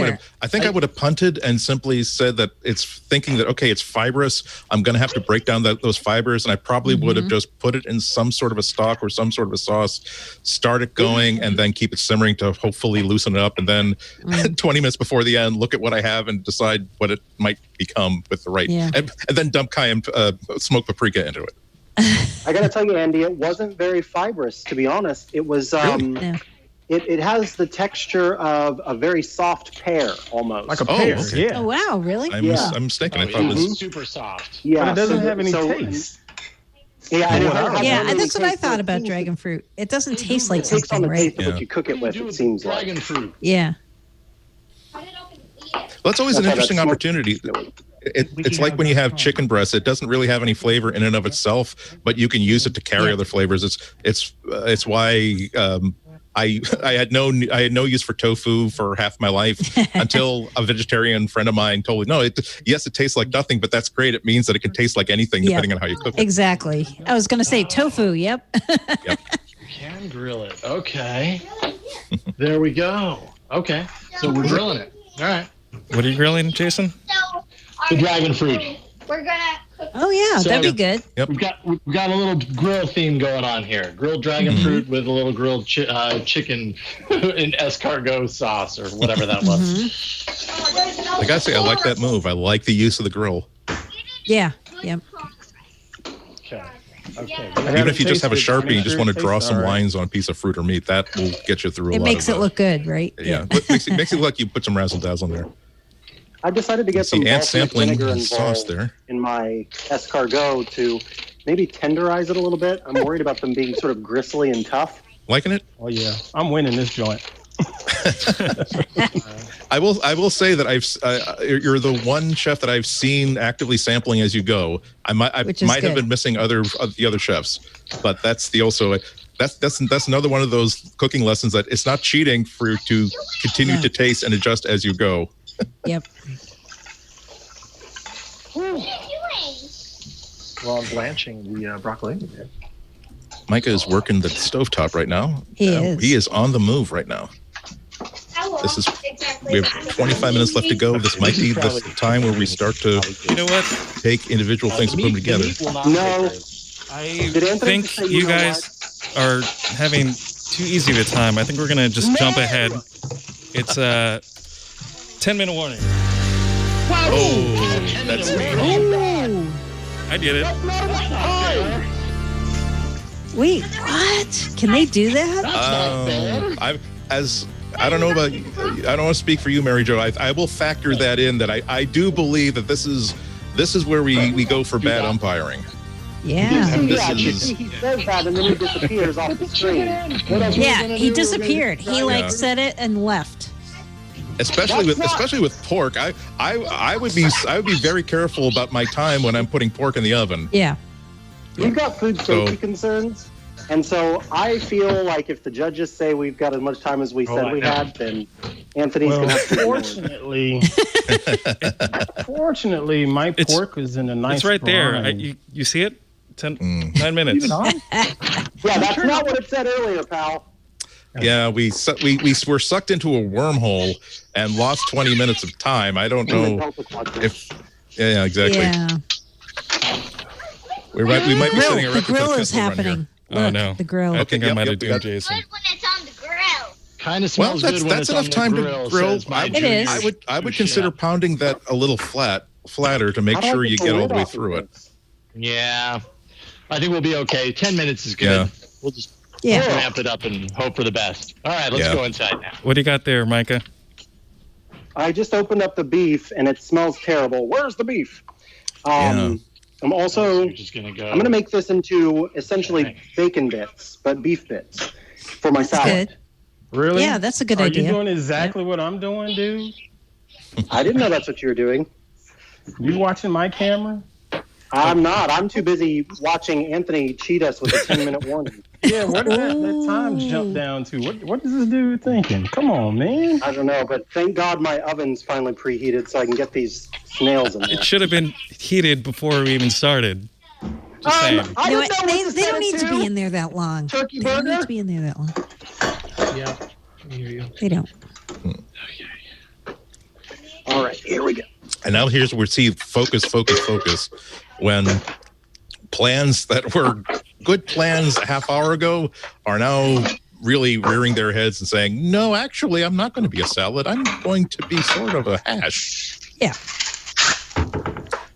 would have punted and simply said that it's thinking that okay, it's fibrous. I'm going to have to break down those fibers, and I probably would have just put it in some sort of a stock or some sort of a sauce, start it going, and then keep it simmering to hopefully loosen it up, and then 20 minutes before the end, look at what I have and decide what it might become with the right, and then dump cayenne, smoked paprika into it. I got to tell you, Andy, it wasn't very fibrous, to be honest. It was, it has the texture of a very soft pear, almost. Like a pear, okay. Oh, wow, really? I'm mistaken. I thought it was super soft. Yeah, but it doesn't have any taste. Yeah, that's what I thought about dragon fruit. It doesn't taste like it takes on something, the right? taste of what you cook it with, it seems like. Dragon fruit. Yeah. Well, that's always an interesting opportunity. It's like when you have chicken breast. It doesn't really have any flavor in and of itself, but you can use it to carry other flavors. It's why I had no use for tofu for half my life until a vegetarian friend of mine told me, no, it tastes like nothing, but that's great. It means that it can taste like anything depending on how you cook it. Exactly. I was going to say tofu. Yep. You can grill it. Okay. There we go. Okay. So we're grilling it. All right. What are you grilling, Jason? The dragon fruit. We're gonna cook. Oh yeah, that'd be good. Yep. We've got a little grill theme going on here. Grilled dragon fruit with a little grilled chicken in escargot sauce or whatever that was. I gotta say, I like that move. I like the use of the grill. Yeah. Yep. Okay. Okay. Even if you just have a Sharpie and just want to draw some lines on a piece of fruit or meat, that will get you through a lot. It makes it look good, right? Yeah. makes it look like you put some razzle dazzle in there. I decided to get some ant balsamic sampling vinegar sauce involved there in my escargot to maybe tenderize it a little bit. I'm worried about them being sort of gristly and tough. Liking it? Oh yeah, I'm winning this joint. I will say that you're the one chef that I've seen actively sampling as you go. I might have been missing the other chefs, but that's another one of those cooking lessons that it's not cheating to continue to taste and adjust as you go. Yep. What are you doing? Well, I'm blanching the broccoli. Micah is working the stovetop right now. He is. He is on the move right now. We have 25 minutes left to go. This might be the time where we start to, take individual things and put them together. No. I think you guys are having too easy of a time. I think we're going to just jump ahead. It's a 10-minute warning. Oh, that's me. Ooh. I did it. Wait, what? Can they do that? I don't know about you. I don't want to speak for you, Mary Jo. I will factor that in that I do believe that this is where we go for bad umpiring. Yeah. He says that and then he disappears off the screen. Yeah, he disappeared. He said it and left. Especially with pork, I would be very careful about my time when I'm putting pork in the oven. Yeah. We've got food safety concerns, and so I feel like if the judges say we've got as much time as we said we had, then Anthony's going to have to Fortunately, my pork is in a nice. It's right brine. there. You see it? 9 minutes. Yeah, that's not what it said earlier, pal. Yeah, we were sucked into a wormhole and lost 20 minutes of time. I don't know if. Yeah, exactly. Yeah. We might be sitting The grill is happening. Oh no, the grill. I think I might have done Jason. Good when it's on the grill. Kind of smells good when it's on the grill. It is. I would consider pounding that a little flatter to make sure you get all the way through it. Yeah, I think we'll be okay. 10 minutes is good. Yeah. We'll just Yeah. ramp it up and hope for the best. All right, let's go inside now. What do you got there, Micah? I just opened up the beef and it smells terrible. Where's the beef? I'm also I'm going to make this into essentially bacon bits, but beef bits for my salad. Good. Really? Yeah, that's a good idea. Are you doing exactly what I'm doing, dude? I didn't know that's what you were doing. You watching my camera? I'm not. I'm too busy watching Anthony cheat us with a 10-minute warning. Yeah, where did that time jump down to? What is this dude thinking? Come on, man. I don't know, but thank God my oven's finally preheated so I can get these snails in there. It should have been heated before we even started. Just saying. I No, didn't know what they don't need to set it be in there that long. Turkey They don't need burger? to be in there that long. Yeah, I hear you. They don't. All right, here we go. And now here's where we see focus, when plans that were good plans a half hour ago are now really rearing their heads and saying, no, actually, I'm not going to be a salad. I'm going to be sort of a hash. Yeah.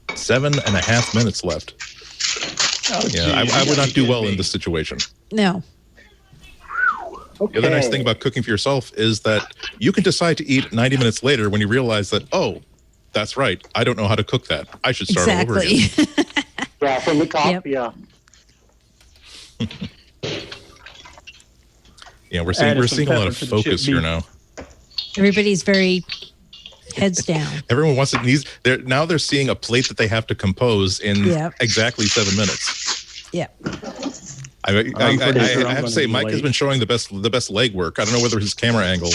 7.5 minutes left. I would not do well in this situation. No. Okay. The other nice thing about cooking for yourself is that you can decide to eat 90 minutes later when you realize that, oh, that's right, I don't know how to cook that. I should start all over again. Yeah, from the top, yeah. Yeah, we're seeing a lot of focus here now. Everybody's very heads down. Everyone wants it. They're seeing a plate that they have to compose in exactly 7 minutes. Yeah. I have to say, Mike has been showing the best leg work. I don't know whether his camera angle,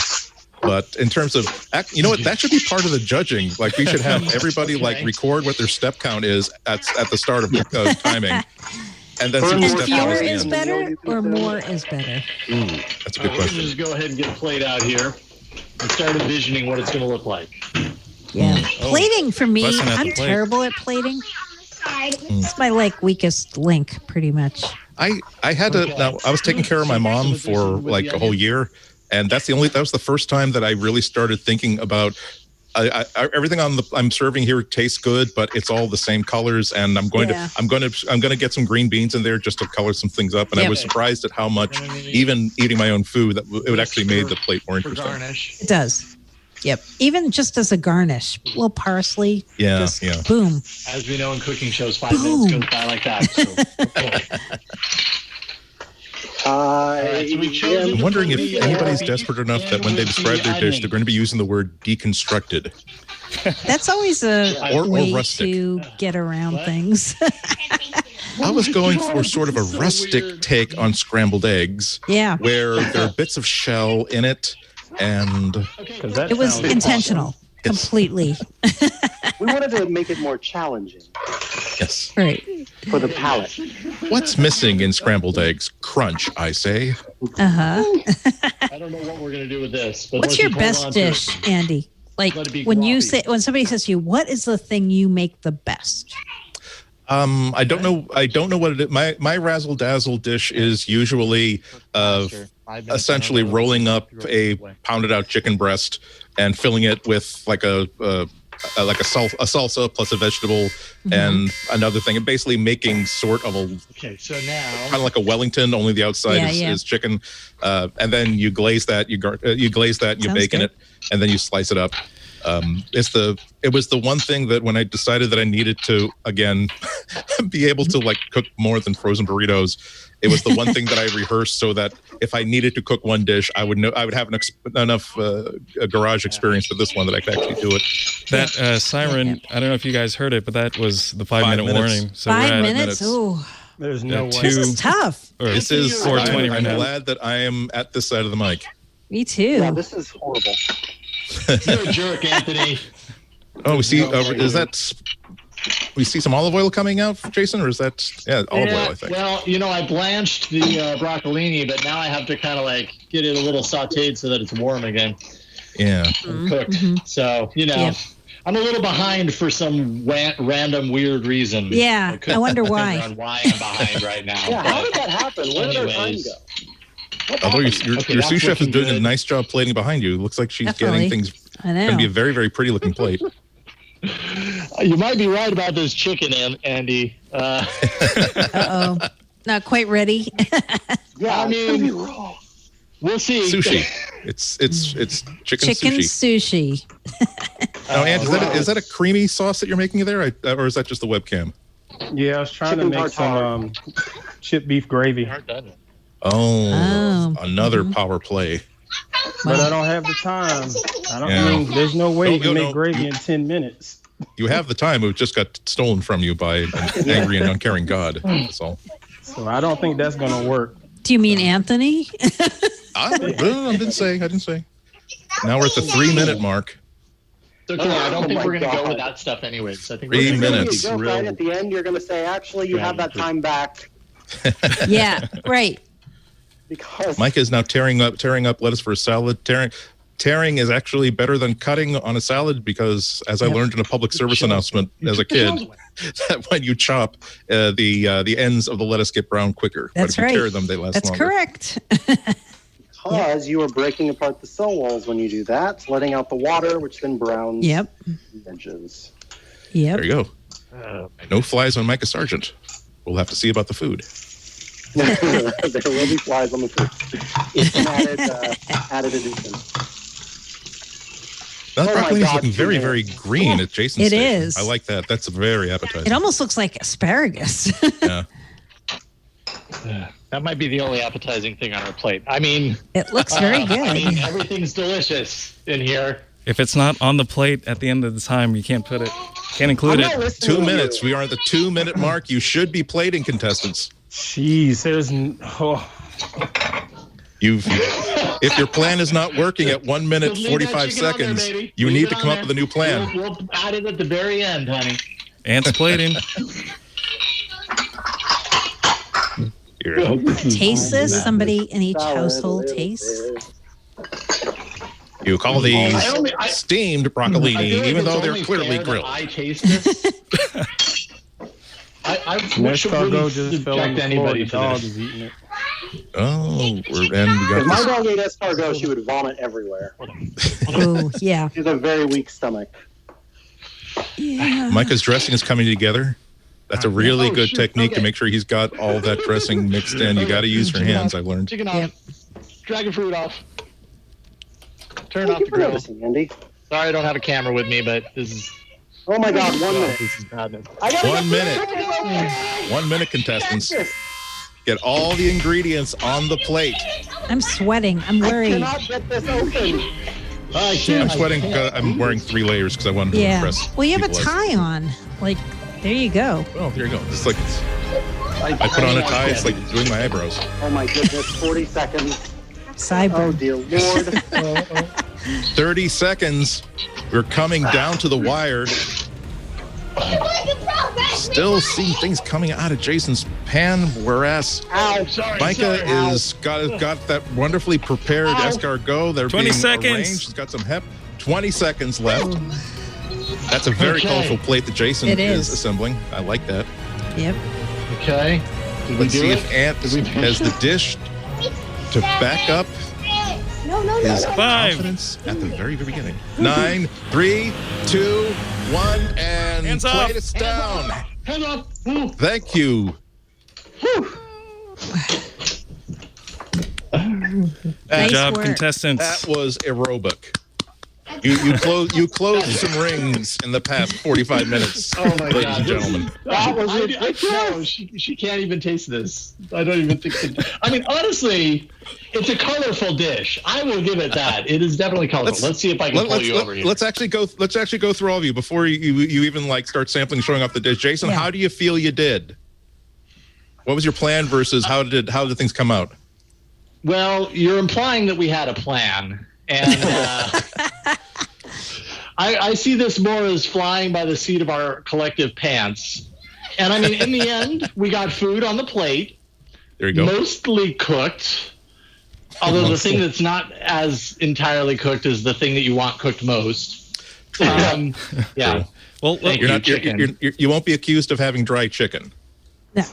but in terms of, you know what, that should be part of the judging. Like we should have everybody record what their step count is at the start of timing, and then see the step count Fewer at the is end. better or more is better? That's a good question. Let's just go ahead and get a plate out here and start envisioning what it's going to look like. Yeah. Plating for me, Busting out the I'm plate. terrible at plating. It's my weakest link, pretty much. I had to. Now I was taking care of my mom for like a whole year, and that was the first time that I really started thinking about everything I'm serving here tastes good, but it's all the same colors, and I'm going to get some green beans in there just to color some things up. And I was surprised at how much, even eating my own food, that it would actually made the plate more interesting. Garnish. It does. Yep. Even just as a garnish, a little parsley. Yeah. Boom. As we know in cooking shows, 5 minutes goes by like that. So, I'm wondering if anybody's desperate enough that when they describe their dish, they're going to be using the word deconstructed. That's always a way rustic. to get around things. I was going for sort of a rustic take on scrambled eggs. Yeah. Where there are bits of shell in it, and it was intentional. Completely. We wanted to make it more challenging. Yes. Right. For the palate. What's missing in scrambled eggs? Crunch, I say. I don't know what we're going to do with this. But what's your best dish, Andy? Like when somebody says to you, what is the thing you make the best? I don't know what it is. My razzle dazzle dish is usually essentially rolling up a pounded out chicken breast and filling it with like a salsa plus a vegetable and another thing, and basically making sort of a kind of like a Wellington, only the outside is chicken, and then you glaze that, you bacon it, and then you slice it up. It was the one thing that when I decided that I needed to again be able to like cook more than frozen burritos, it was the one thing that I rehearsed so that if I needed to cook one dish, I would have enough garage experience with this one that I could actually do it. That siren, I don't know if you guys heard it, but that was the 5-minute warning. So 5 minutes? Ooh. There's no way. This is tough. This is 4:20 right now. I'm glad that I am at this side of the mic. Me too. Yeah, this is horrible. You're a jerk, Anthony. Oh, we see. We see some olive oil coming out, Jason, or is that olive oil? I think. Well, I blanched the broccolini, but now I have to kind of like get it a little sautéed so that it's warm again. Yeah. Cooked. So I'm a little behind for some random weird reason. Yeah, I wonder why. Why I'm behind right now. Yeah, how did that happen? Where did our time go? Although your sous chef is doing a nice job plating behiing you, it looks like she's getting things. I know. Going to be a very, very pretty looking plate. You might be right about this chicken, Andy. Uh-oh. Not quite ready. Yeah, I mean, we'll see. Sushi. It's chicken sushi. Now, Andy, is that a creamy sauce that you're making there, or is that just the webcam? Yeah, I was trying to make some chipped beef gravy. Oh, another power play. But I don't have the time. I mean, there's no way you can make gravy in 10 minutes. You have the time. It just got stolen from you by an angry and uncaring God. That's all. So I don't think that's going to work. Do you mean Anthony? I didn't say. Now we're at the 3-minute mark. Okay, I don't think we're going to go with that stuff anyways. I think 3 minutes. You go right at the end, you're going to say, actually, you have that time back. Yeah, right. Because Micah is now tearing up lettuce for a salad. Tearing is actually better than cutting on a salad because, as I learned in a public service announcement as a kid, that when you chop, the ends of the lettuce get brown quicker. That's but if you right. tear them, they last That's longer. correct. because you are breaking apart the cell walls when you do that, letting out the water, which then browns the edges. Yep. There you go. No flies on Mikah Sargent. We'll have to see about the food. There will be flies on the food. It's an added addition. That broccoli is looking very, very green at Jason's station. It is. I like that. That's very appetizing. It almost looks like asparagus. Yeah. That might be the only appetizing thing on our plate. I mean, it looks very good. I mean, everything's delicious in here. If it's not on the plate at the end of the time, you can't include it. 2 minutes. We are at the 2-minute mark. You should be plating, contestants. Jeez, if your plan is not working at 1 minute 45 seconds, you need to come up with a new plan. We'll add it at the very end, honey. Ant's plating. Taste this. Somebody in each household taste. You call these steamed broccolini, even though they're clearly grilled. I taste this. I Escargot just fell on the floor. The dog is eating it. Oh, we got If my dog ate escargot, she would vomit everywhere. Oh, yeah. She has a very weak stomach. Yeah. Micah's dressing is coming together. That's a really good technique to make sure he's got all that dressing mixed in. You got to use your hands, I've learned. Chicken off. Dragon fruit off. Turn off the grill. Andy. Sorry I don't have a camera with me, but this is... Oh my God, 1 minute. This is badness. 1 minute. 1 minute, contestants. Get all the ingredients on the plate. I'm sweating. I'm worried. I cannot get this open. I'm sweating because I'm wearing 3 layers because I wanted to impress. Well, you have a people. tie on. Like, there you go. Oh, there you go. It's like I put on a tie. It's like doing my eyebrows. Oh my goodness, 40 seconds. Cyber. Oh dear Lord. 30 seconds. We're coming down to the wire. Still see things coming out of Jason's pan, whereas Micah is got that wonderfully prepared escargot. They're 20 being seconds. arranged. He's got some 20 seconds left. That's a very colorful plate that Jason is assembling. I like that. Yep. Okay. Let's see if Ant has the dish to back up his confidence at the very beginning. 9, 3, 2, 1, and Hands plate up. is down. Hands up. Thank you. Good job, work. contestants. That was aerobic. You closed some rings in the past 45 minutes, ladies and gentlemen. That was No, she can't even taste this. I don't even think. I mean, honestly, it's a colorful dish. I will give it that. It is definitely colorful. Let's see if I can pull you over here. Let's actually go through all of you before you even like start sampling, showing off the dish. Jason, how do you feel you did? What was your plan versus how did things come out? Well, you're implying that we had a plan, and I see this more as flying by the seat of our collective pants. And I mean, in the end, we got food on the plate. There you go. Mostly cooked. Although the thing that's not as entirely cooked is the thing that you want cooked most. Yeah. Well, you won't be accused of having dry chicken. No.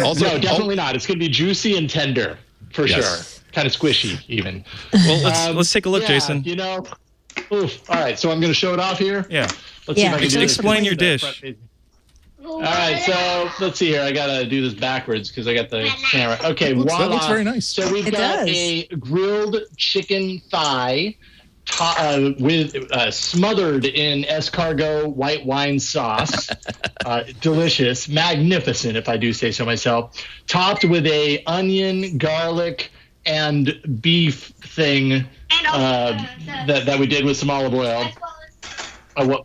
Also, no, definitely not. It's going to be juicy and tender for sure. Kind of squishy, even. Well, let's take a look, Jason. You know. Oof. All right, so I'm going to show it off here. Yeah. Let's see if I can do this. Explain your dish. All right, so let's see here. I got to do this backwards because I got the camera. Okay, voila. That looks very nice. So we've got a grilled chicken thigh smothered in escargot white wine sauce. Delicious, magnificent, if I do say so myself. Topped with a onion, garlic, and beef thing that we did with some olive oil.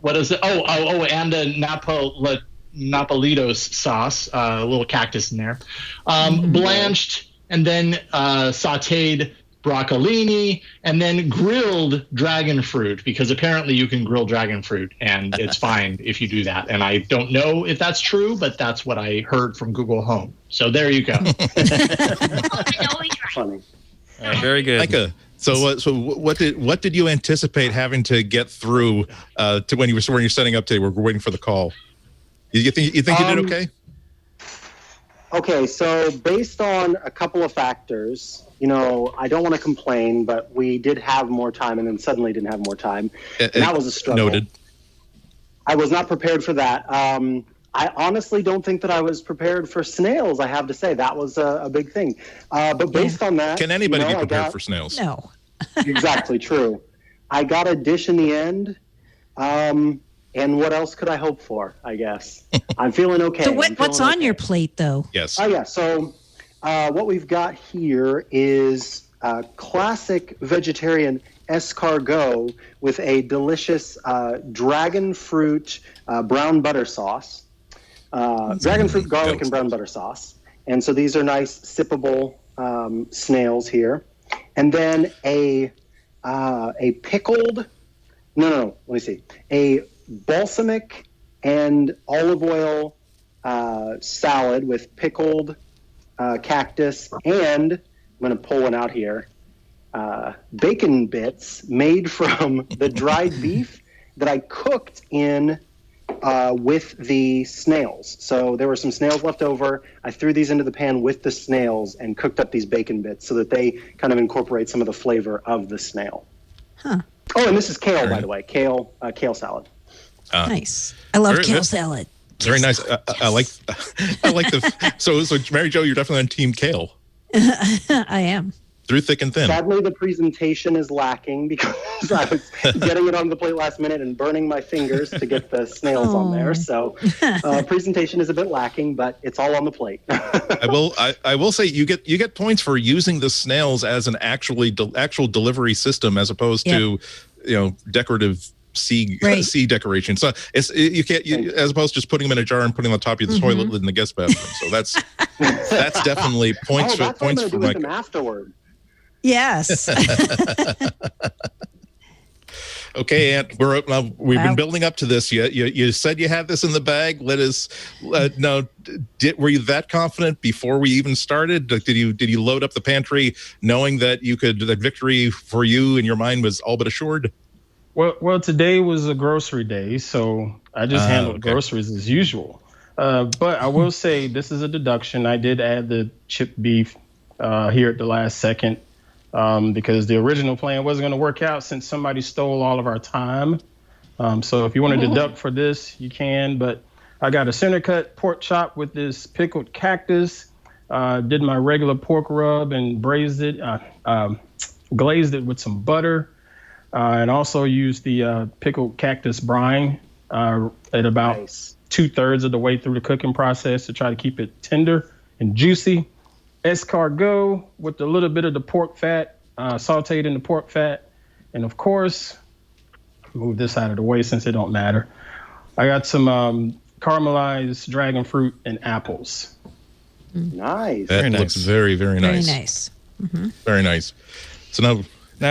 What is it? And a Napolitos sauce, a little cactus in there. Blanched and then sautéed broccolini, and then grilled dragon fruit, because apparently you can grill dragon fruit and it's fine if you do that. And I don't know if that's true, but that's what I heard from Google Home. So there you go. Funny. All right, very good. Micah, so what did you anticipate having to get through to when you're setting up today? We're waiting for the call. You think you did okay? Okay, so based on a couple of factors, I don't want to complain, but we did have more time and then suddenly didn't have more time. And that was a struggle. Noted. I was not prepared for that. I honestly don't think that I was prepared for snails, I have to say. That was a big thing. But based on that... Can anybody be prepared for snails? No. Exactly, true. I got a dish in the end. And what else could I hope for, I guess? I'm feeling okay. So what's on your plate, though? Yes. Oh, yeah. So what we've got here is classic vegetarian escargot with a delicious dragon fruit brown butter sauce. Dragon fruit, garlic, and brown butter sauce. And so these are nice sippable snails here. And then a pickled... No. Let me see. A balsamic and olive oil salad with pickled cactus, and I'm going to pull one out here, bacon bits made from the dried beef that I cooked in with the snails. So there were some snails left over. I threw these into the pan with the snails and cooked up these bacon bits so that they kind of incorporate some of the flavor of the snail. Huh. Oh, and this is kale, by the way. Kale salad. Nice. I love kale salad. Very nice. I like the. So Mary Jo, you're definitely on Team Kale. I am. Through thick and thin. Sadly, the presentation is lacking because I was getting it on the plate last minute and burning my fingers to get the snails on there. So presentation is a bit lacking, but it's all on the plate. I will say you get points for using the snails as an actual delivery system as opposed to decorative sea decoration. So you can't as opposed to just putting them in a jar and putting them on top of the toilet lid in the guest bathroom. So that's definitely points for Mike. Afterward. Yes. Okay, Ant, we've been building up to this. You said you had this in the bag. Let us know. Were you that confident before we even started? Did you load up the pantry knowing that that victory for you in your mind was all but assured? Well, today was a grocery day, so I just handled groceries as usual. But I will say this is a deduction. I did add the chipped beef here at the last second. Because the original plan wasn't going to work out since somebody stole all of our time. So if you want to deduct for this, you can. But I got a center cut pork chop with this pickled cactus. Did my regular pork rub and braised it, glazed it with some butter, and also used the pickled cactus brine at about 2/3 of the way through the cooking process to try to keep it tender and juicy. Escargot with a little bit of the pork fat, sauteed in the pork fat. And of course, move this out of the way since it don't matter. I got some caramelized dragon fruit and apples. Nice. That looks very, very nice. Very nice. Mm-hmm. Very nice. So now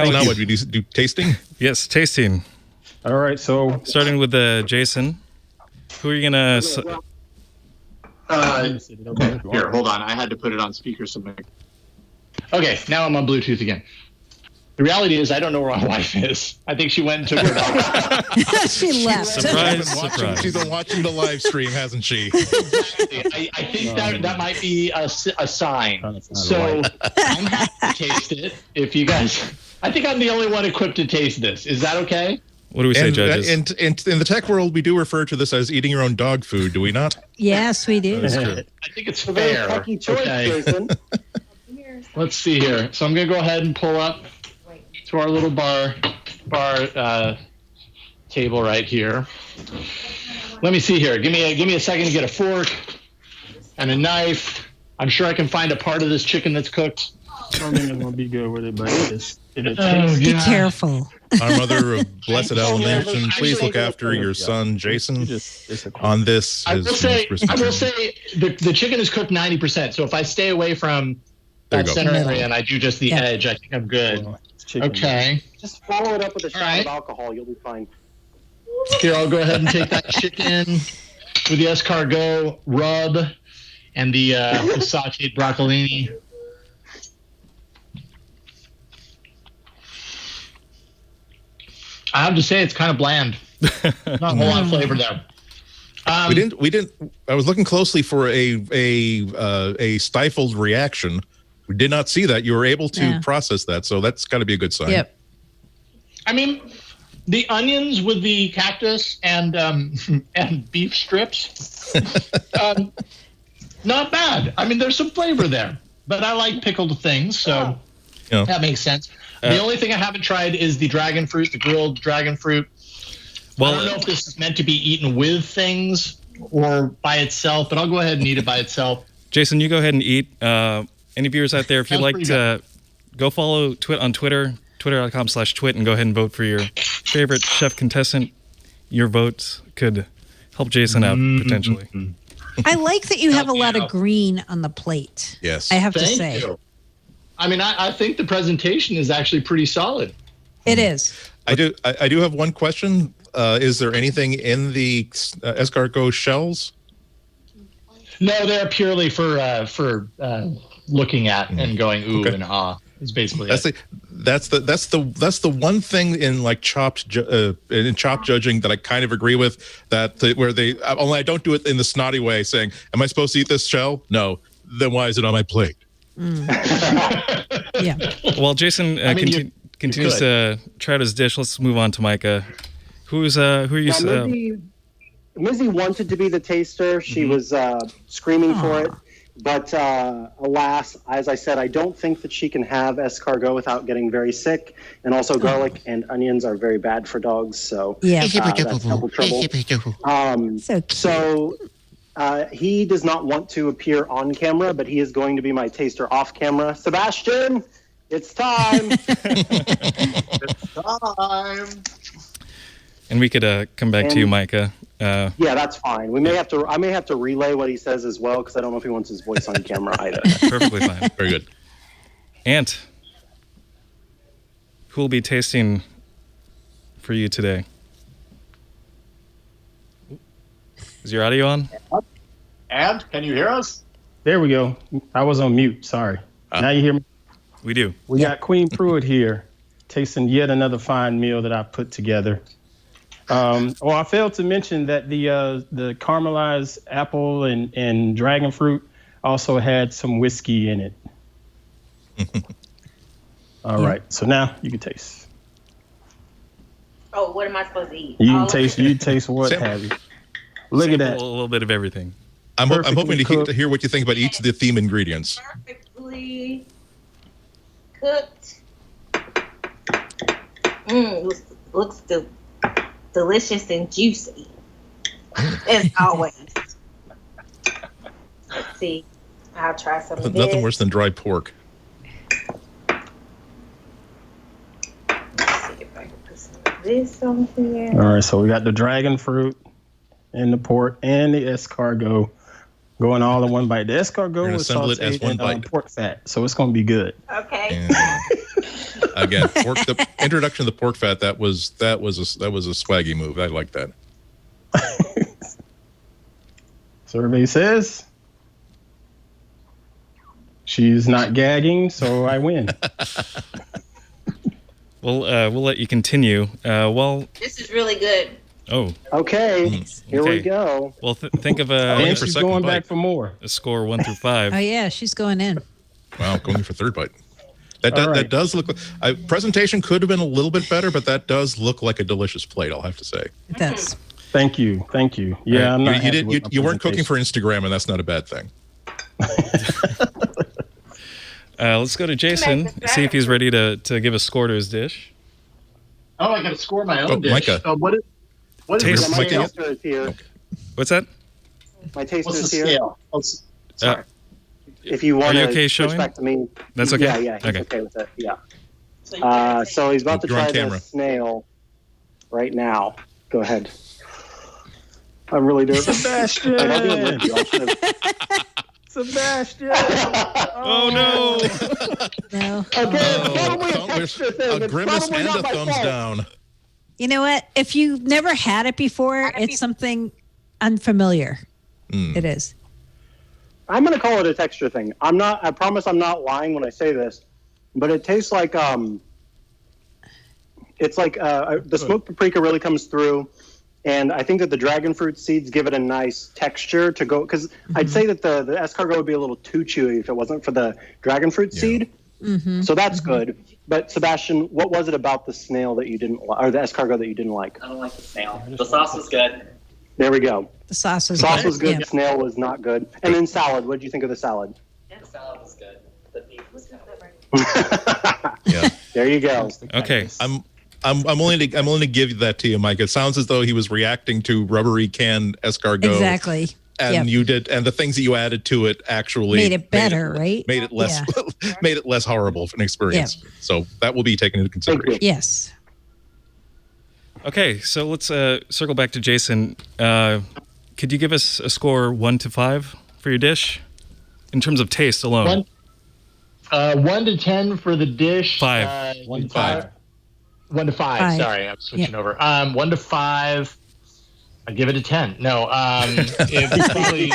what do we do? Tasting? Yes, tasting. All right, so starting with Jason. Who are you gonna? Here, hold on. I had to put it on speaker. Okay, now I'm on Bluetooth again. The reality is I don't know where my wife is. I think she went and took her dog. She left. Surprise. She's been watching the live stream, hasn't she? I think that might be a sign. So I'm happy to taste it. If you guys, I think I'm the only one equipped to taste this. Is that okay? What do we say, judges? And in the tech world, we do refer to this as eating your own dog food, do we not? Yes, we do. I think it's fair. Lucky choice, Jason. Let's see here. So I'm going to go ahead and pull up to our little bar table right here. Let me see here. Give me a second to get a fork and a knife. I'm sure I can find a part of this chicken that's cooked. I don't think I'm going to be good with it, but be careful. Our mother of blessed elementation, please look after your son Jason on this. I will say the chicken is cooked 90%. So if I stay away from that center area and I do just the edge, I think I'm good. Okay. Just follow it up with a shot of alcohol. You'll be fine. Here, I'll go ahead and take that chicken with the escargot rub and the sauteed broccolini. I have to say it's kind of bland. Not a whole lot of flavor there. We didn't. I was looking closely for a stifled reaction. We did not see that. You were able to process that, so that's got to be a good sign. Yep. I mean, the onions with the cactus and beef strips, not bad. I mean, there's some flavor there, but I like pickled things, so that makes sense. The only thing I haven't tried is the dragon fruit, the grilled dragon fruit. Well, I don't know if this is meant to be eaten with things or by itself, but I'll go ahead and eat it by itself. Jason, you go ahead and eat. Any viewers out there, if you'd like to go follow TWiT on Twitter, twitter.com/TWiT, and go ahead and vote for your favorite chef contestant. Your votes could help Jason out potentially. I like that you have a lot of green on the plate. Yes. I have to say. You. I mean, I think the presentation is actually pretty solid. It is. I do have one question. Is there anything in the escargot shells? No, they're purely for looking at and going ooh and ah. Is basically that's the one thing in like chopped judging that I kind of agree with, where they only I don't do it in the snotty way saying, am I supposed to eat this shell? No. Then why is it on my plate? Yeah. While Jason continues to try out his dish, let's move on to Mikah. Who are you? Mizzy wanted to be the taster. She was screaming for it. But alas, as I said, I don't think that she can have escargot without getting very sick. And also garlic and onions are very bad for dogs. So that's double trouble. So he does not want to appear on camera, but he is going to be my taster off camera. Sebastian, it's time. It's time. And we could come back to you, Mikah. Yeah, that's fine. I may have to relay what he says as well, because I don't know if he wants his voice on camera either. Perfectly fine. Very good. Ant, who will be tasting for you today? Is your audio on? And can you hear us? There we go. I was on mute. Sorry. Now you hear me? We do. We got Queen Pruitt here, tasting yet another fine meal that I put together. I failed to mention that the caramelized apple and dragon fruit also had some whiskey in it. All right, so now you can taste. Oh, what am I supposed to eat? You taste what have you. Look at that. A little bit of everything. I'm hoping to hear what you think about each of the theme ingredients. Perfectly cooked. Looks delicious and juicy, as always. Let's see. I'll try some of this. Nothing worse than dry pork. Let's see if I can put some of this on here. All right, so we got the dragon fruit and the pork and the escargot going all in one bite. The escargot was sauteed in pork fat, so it's going to be good. Okay. Again, the introduction of the pork fat, that was a swaggy move. I like that. Survey says she's not gagging, so I win. We'll let you continue. This is really good. Oh. Okay. Here we go. Well, think of and she's going back for more. A score 1 through 5. Oh yeah, she's going in. Wow, going for third bite. That does look like presentation could have been a little bit better, but that does look like a delicious plate, I'll have to say. It does. Thank you. Yeah, I'm not you weren't cooking for Instagram, and that's not a bad thing. Let's go to Jason, see if he's ready to give a score to his dish. Oh, I got to score my own dish. Micah. What is my taster is here? Okay. What's that? My taster What's is the here. scale? Sorry. If you want to switch back to me. That's okay? Yeah, he's okay with it. Yeah. So, so he's about to try camera. this snail right now. Go ahead. I'm really nervous. Sebastian! Sebastian! Oh no! No. Okay, it's probably a texture thing. A grimace and a thumbs down. You know what? If you've never had it before, it's something unfamiliar. It is. I'm going to call it a texture thing. I promise I'm not lying when I say this, but it tastes like, it's like the smoked paprika really comes through. And I think that the dragon fruit seeds give it a nice texture to go, because I'd say that the escargot would be a little too chewy if it wasn't for the dragon fruit seed. Mm-hmm. So that's good. But Sebastian, what was it about the snail that you didn't like, or the escargot that you didn't like? I don't like the snail. The sauce was good. There we go. The sauce was good. good. Yeah. Snail was not good. And then salad. What did you think of the salad? Yeah, the salad was good. The beef was kind of Yeah. There you go. Okay. I'm willing to give that to you, Mike. It sounds as though he was reacting to rubbery canned escargot. Exactly. And you did, and the things that you added to it actually made it better, right? Made it less, made it less horrible of an experience. Yeah. So that will be taken into consideration. Yes. Okay, so let's circle back to Jason. Could you give us a score 1 to 5 for your dish, in terms of taste alone? 1 to 10 for the dish. 5. 1 to 5. 1 to 5. Sorry, I'm switching over. 1 to 5. I give it a 10. No, it probably,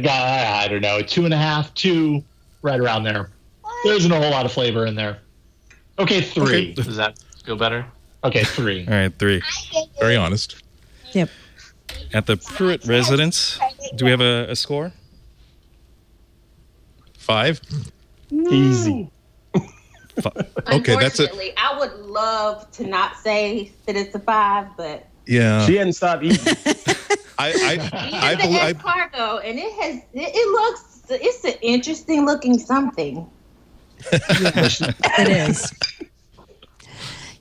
I don't know, 2.5, 2, right around there. There isn't a whole lot of flavor in there. Okay, 3. Okay. Does that feel better? Okay, 3. All right, 3. Very honest. Yep. At the Pruitt residence, do we have a score? 5. Easy. Okay, that's it. Unfortunately, I would love to not say that it's a 5, but Yeah. She hadn't stopped eating. I Escargot, and it's an interesting looking something. It is.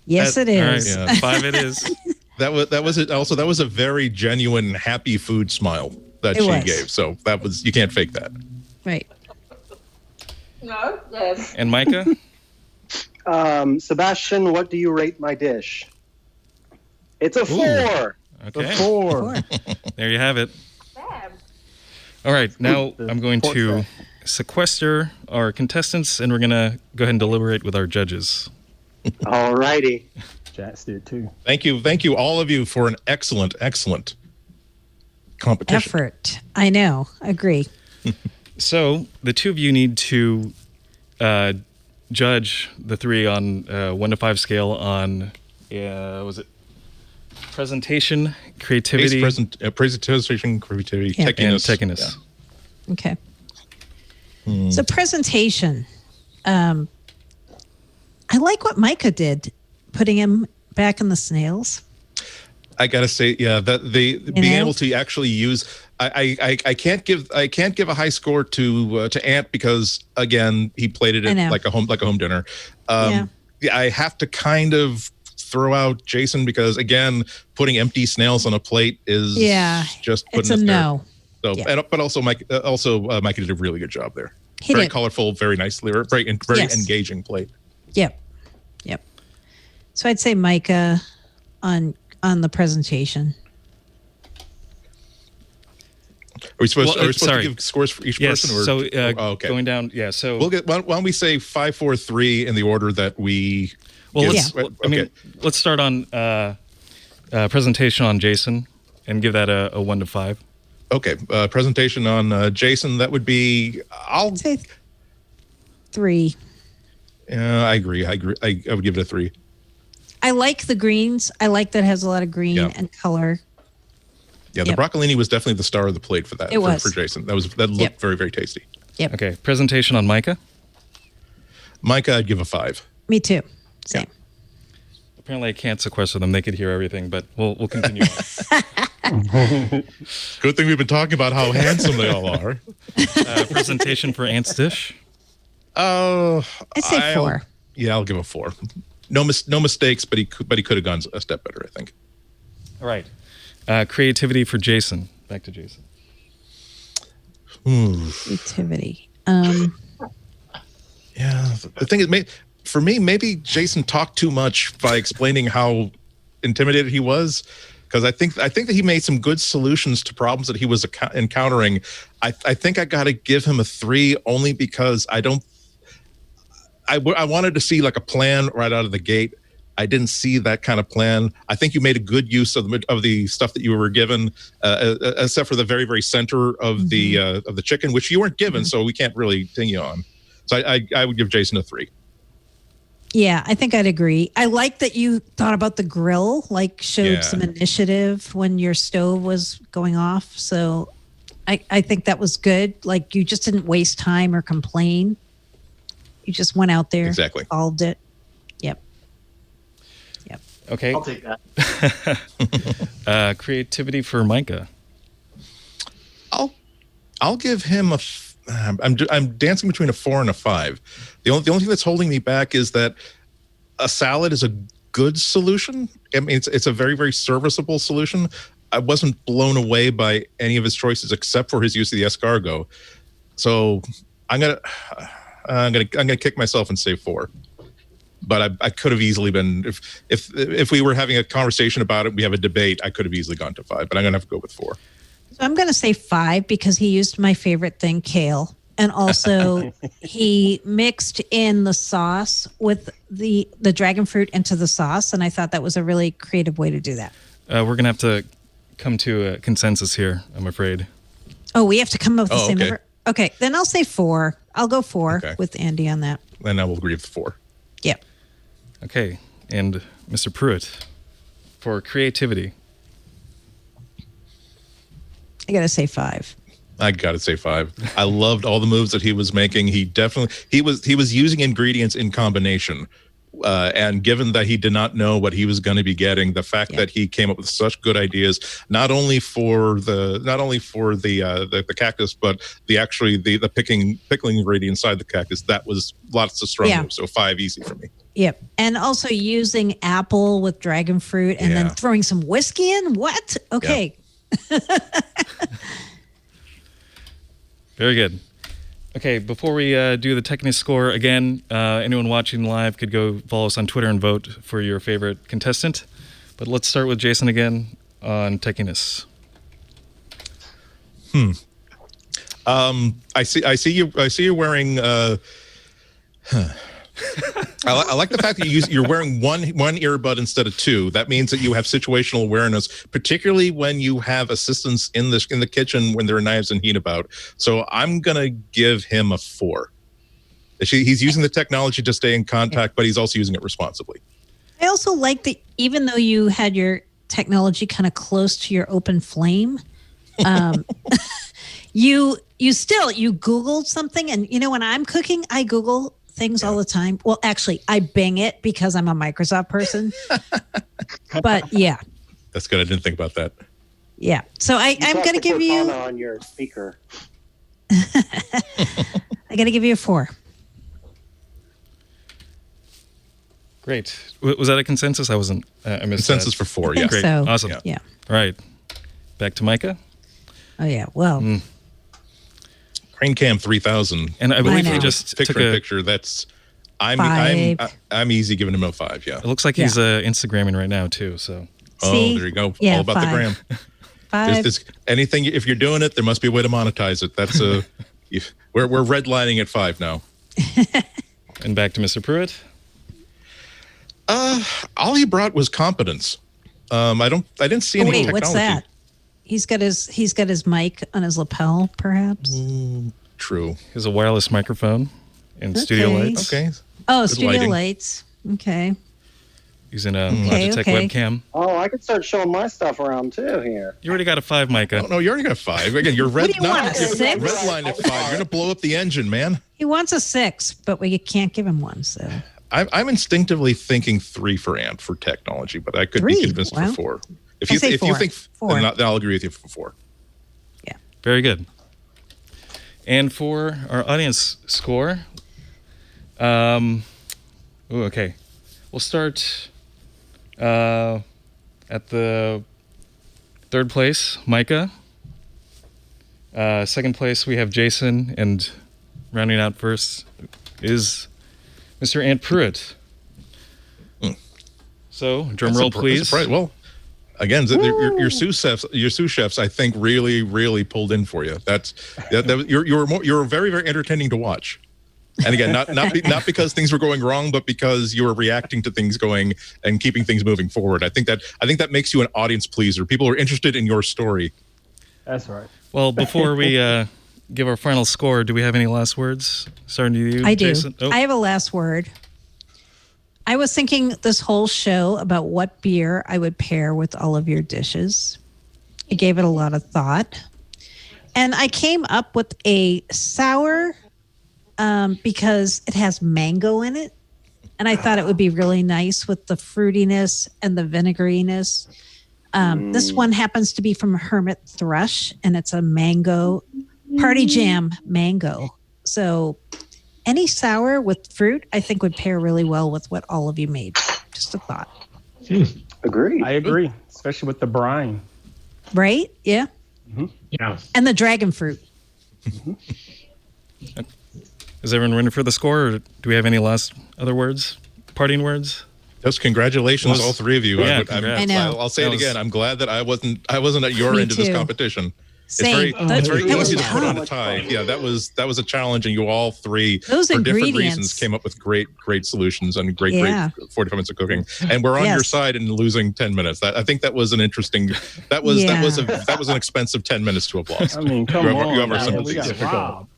Yes, it is. All right, 5 it is. That was it. Also, that was a very genuine, happy food smile that she gave. So that was, you can't fake that. Right. No, good. And Micah? Sebastian, what do you rate my dish? It's a 4. Okay. A 4. There you have it. Bad. All right, now I'm going to sequester our contestants, and we're going to go ahead and deliberate with our judges. All righty. Jats did too. Thank you, all of you, for an excellent competition. Effort. I know. Agree. So the two of you need to judge the 3 on 1 to 5 scale on, was it presentation, creativity, presentation, creativity, and techiness. techiness. Yeah. Okay. So presentation. I like what Mikah did, putting him back in the snails. I gotta say, yeah, that being able to actually use. I can't give a high score to Ant because again he played it like a home dinner. Yeah, I have to kind of throw out Jason because again putting empty snails on a plate is just putting it's a no. There. So, but also Micah did a really good job there. He very did. Colorful, very nicely, very engaging plate. Yep. So I'd say Micah on the presentation. Are we supposed to give scores for each person? Or, so okay. Going down, so we'll get. Why don't we say 5, 4, 3 in the order that we? Well, let's start on presentation on Jason and give that a 1 to 5. Okay, presentation on Jason. That would be. I'll say 3. Yeah, I agree. I would give it a 3. I like the greens. I like that it has a lot of green and color. Yeah, the broccolini was definitely the star of the plate for that. For Jason. That looked very, very tasty. Yep. Okay, presentation on Micah. Micah, I'd give a 5. Me too. Same. Yeah. Apparently, I can't sequester them. They could hear everything, but we'll continue on. Good thing we've been talking about how handsome they all are. Presentation for Ant's dish. I'd say 4. Yeah, I'll give a 4. No mistakes, but he could have gone a step better, I think. All right. Creativity for Jason. Back to Jason. Creativity. Yeah, the thing is, for me, maybe Jason talked too much by explaining how intimidated he was, because I think that he made some good solutions to problems that he was encountering. I think I got to give him a 3 only because I wanted to see like a plan right out of the gate. I didn't see that kind of plan. I think you made a good use of the stuff that you were given, except for the very, very center of the chicken, which you weren't given, so we can't really ding you on. So I would give Jason a 3. Yeah, I think I'd agree. I like that you thought about the grill, like showed some initiative when your stove was going off. So I think that was good. Like you just didn't waste time or complain. You just went out there, solved it. Yep. Okay. I'll take that. Creativity for Micah. I'll give him a. I'm dancing between a 4 and a 5. The only thing that's holding me back is that a salad is a good solution. I mean, it's a very, very serviceable solution. I wasn't blown away by any of his choices except for his use of the escargot. So I'm gonna kick myself and say 4. But I could have easily been if we were having a conversation about it, we have a debate. I could have easily gone to 5, but I'm gonna have to go with 4. So I'm going to say 5 because he used my favorite thing, kale. And also he mixed in the sauce with the dragon fruit into the sauce. And I thought that was a really creative way to do that. We're going to have to come to a consensus here, I'm afraid. Oh, we have to come up with the same number? Okay, then I'll say 4. I'll go 4 with Andy on that. And I will agree with 4. Yep. Okay. And Mr. Pruitt, for creativity. I got to say 5. I gotta say 5. I loved all the moves that he was making. He was using ingredients in combination, and given that he did not know what he was going to be getting, the fact that he came up with such good ideas, not only for the cactus, but the pickling ingredient inside the cactus, that was lots of strong moves. So 5 easy for me. Yep. And also using apple with dragon fruit and then throwing some whiskey in. What? Okay. Yeah. Very good. Okay, before we do the Technius score, again, anyone watching live could go follow us on Twitter and vote for your favorite contestant. But let's start with Jason again on Technius. I see you wearing. I like the fact that you're wearing one earbud instead of 2. That means that you have situational awareness, particularly when you have assistants in the kitchen when there are knives and heat about. So I'm gonna give him a 4. He's using the technology to stay in contact, but he's also using it responsibly. I also like that even though you had your technology kind of close to your open flame, you Googled something, and when I'm cooking, I Google things all the time. Well, actually, I Bing it because I'm a Microsoft person. But yeah. That's good. I didn't think about that. Yeah. So I'm going to give you on your speaker. I got to give you a 4. Great. Was that a consensus? I wasn't. I missed consensus that. for 4. I think Great. so. Awesome. Yeah. All right. Back to Mikah. Oh yeah. Well. Crane Cam 3000, and I believe he just took a picture. That's I'm easy giving him a 5. Yeah, it looks like he's Instagramming right now too. So See? There you go. Yeah, all about 5. the gram. 5. Anything if you're doing it, there must be a way to monetize it. That's we're redlining at 5 now. And back to Mr. Pruitt. All he brought was competence. I didn't see any technology. What's that? He's got his mic on his lapel, perhaps. True. He has a wireless microphone and studio lights. Okay. Oh, Good studio lighting. lights. Okay. Using a Logitech webcam. Oh, I could start showing my stuff around too here. You already got a 5, Micah. Oh, no, you already got a 5. Again, you're red. What do you want, a 6? Redline at 5. You're gonna blow up the engine, man. He wants a 6, but we can't give him one. So I'm instinctively thinking 3 for Ant for technology, but I could be convinced for 4. If you think 4, then I'll agree with you for 4. Yeah. Very good. And for our audience score, okay, we'll start at the 3rd place, Mikah. 2nd place, we have Jason, and rounding out first is Mr. Ant Pruitt. So, drum roll, please. Well, again, your sous chefs, I think, really pulled in for you. You're very, very entertaining to watch. And again, not because things were going wrong, but because you were reacting to things going and keeping things moving forward. I think that makes you an audience pleaser. People are interested in your story. That's right. Well, before we give our final score, do we have any last words? Starting to you, I do. Jason? Oh. I have a last word. I was thinking this whole show about what beer I would pair with all of your dishes. I gave it a lot of thought. And I came up with a sour because it has mango in it. And I thought it would be really nice with the fruitiness and the vinegariness. This one happens to be from Hermit Thrush, and it's a mango, party jam mango. So any sour with fruit, I think would pair really well with what all of you made. Just a thought. Agreed. I agree, especially with the brine. Right? Yeah. Mm-hmm. Yeah. And the dragon fruit. Is everyone ready for the score, or do we have any last other words, parting words? Just congratulations, all 3 of you. Yeah, I know. I'll say it again. I'm glad that I wasn't at your Me end of this too. competition. Same. It's very That was easy to put on a tough. tie. Yeah, that was a challenge, and you all 3 Those for different ingredients. reasons came up with great solutions and great 45 minutes of cooking. And we're on your side in losing 10 minutes. I think that was an interesting. That was an expensive 10 minutes to have lost. I mean, come on. You have our man. We sympathies. got robbed.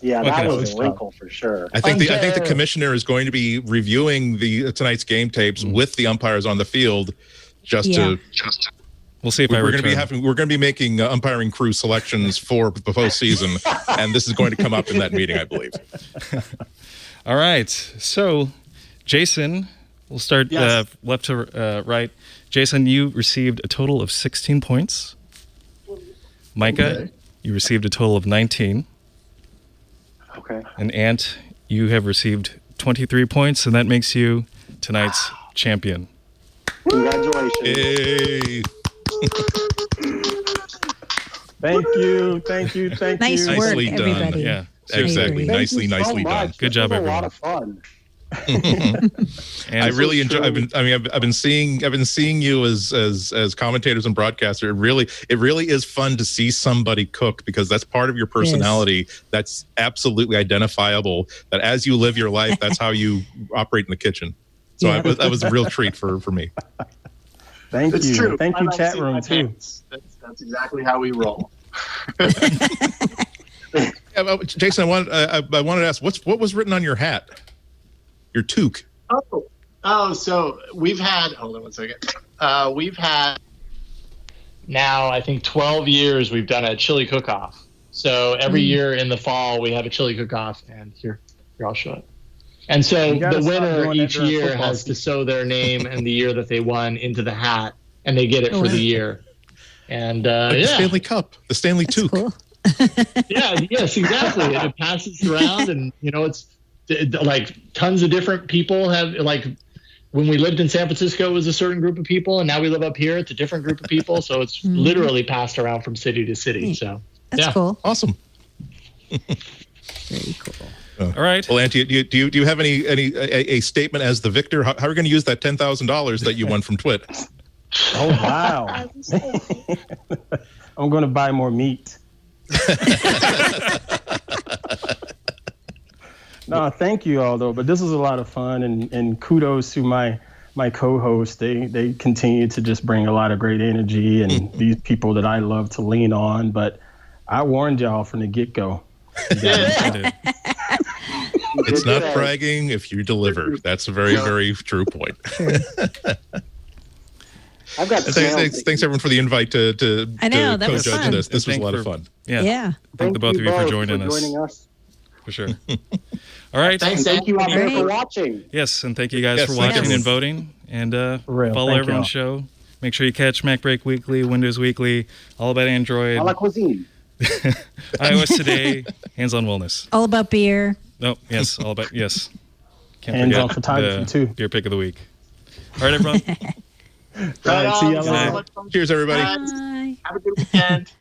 Yeah, that was a wrinkle for sure. I think the commissioner is going to be reviewing tonight's game tapes with the umpires on the field, to. We'll see if we're going to be making umpiring crew selections for the postseason, and this is going to come up in that meeting, I believe. All right, so Jason, we'll start left to right. Jason, you received a total of 16 points. Micah, you received a total of 19. Okay. And Ant, you have received 23 points, and that makes you tonight's champion. Congratulations. Yay. Thank you. Nice work, Nicely done. everybody. Yeah, exactly. Nicely so done. Good job, a everyone. lot of fun. And I really enjoy. I've been seeing you as commentators and broadcasters. It really is fun to see somebody cook, because that's part of your personality. That's absolutely identifiable. That as you live your life, that's how you operate in the kitchen. So that was a real treat for me. Thank you. True. Thank you, chat room too. That's exactly how we roll. Jason, I wanted to ask, what was written on your hat? Your toque. So we've had. Hold on one second. We've had now, I think 12 years we've done a chili cook-off. So every year in the fall we have a chili cook-off, and here I'll show it. And so the winner each year has to sew their name and the year that they won into the hat, and they get it for the year. And the Stanley Cup, the Stanley toque. Cool. Yes, exactly. And it passes around, and it's like tons of different people have, like, when we lived in San Francisco, it was a certain group of people, and now we live up here, it's a different group of people. So it's literally passed around from city to city. So that's cool. Awesome. Very cool. All right. Well, Auntie, do you have a statement as the victor? How are we going to use that $10,000 that you won from TWiT? Oh wow! I'm going to buy more meat. No, thank you all though. But this was a lot of fun, and kudos to my co-hosts. They continue to just bring a lot of great energy, and these people that I love to lean on. But I warned y'all from the get-go. It's not bragging if you deliver. That's a very, very true point. I've got thanks everyone for the invite to co-judge this. This was a lot of fun. Yeah. Thank the both of you for joining us. For sure. All right. Thank you out there for watching. Yes, and thank you guys for watching and voting. And follow everyone's show. Make sure you catch MacBreak Weekly, Windows Weekly, all about Android. A la cuisine. iOS Today, Hands on Wellness. All about beer. Oh, yes, all about, yes. Can't Hands forget on photography too. Beer pick of the week. All right, everyone. All right, see y'all later. Cheers, everybody. Bye. Have a good weekend.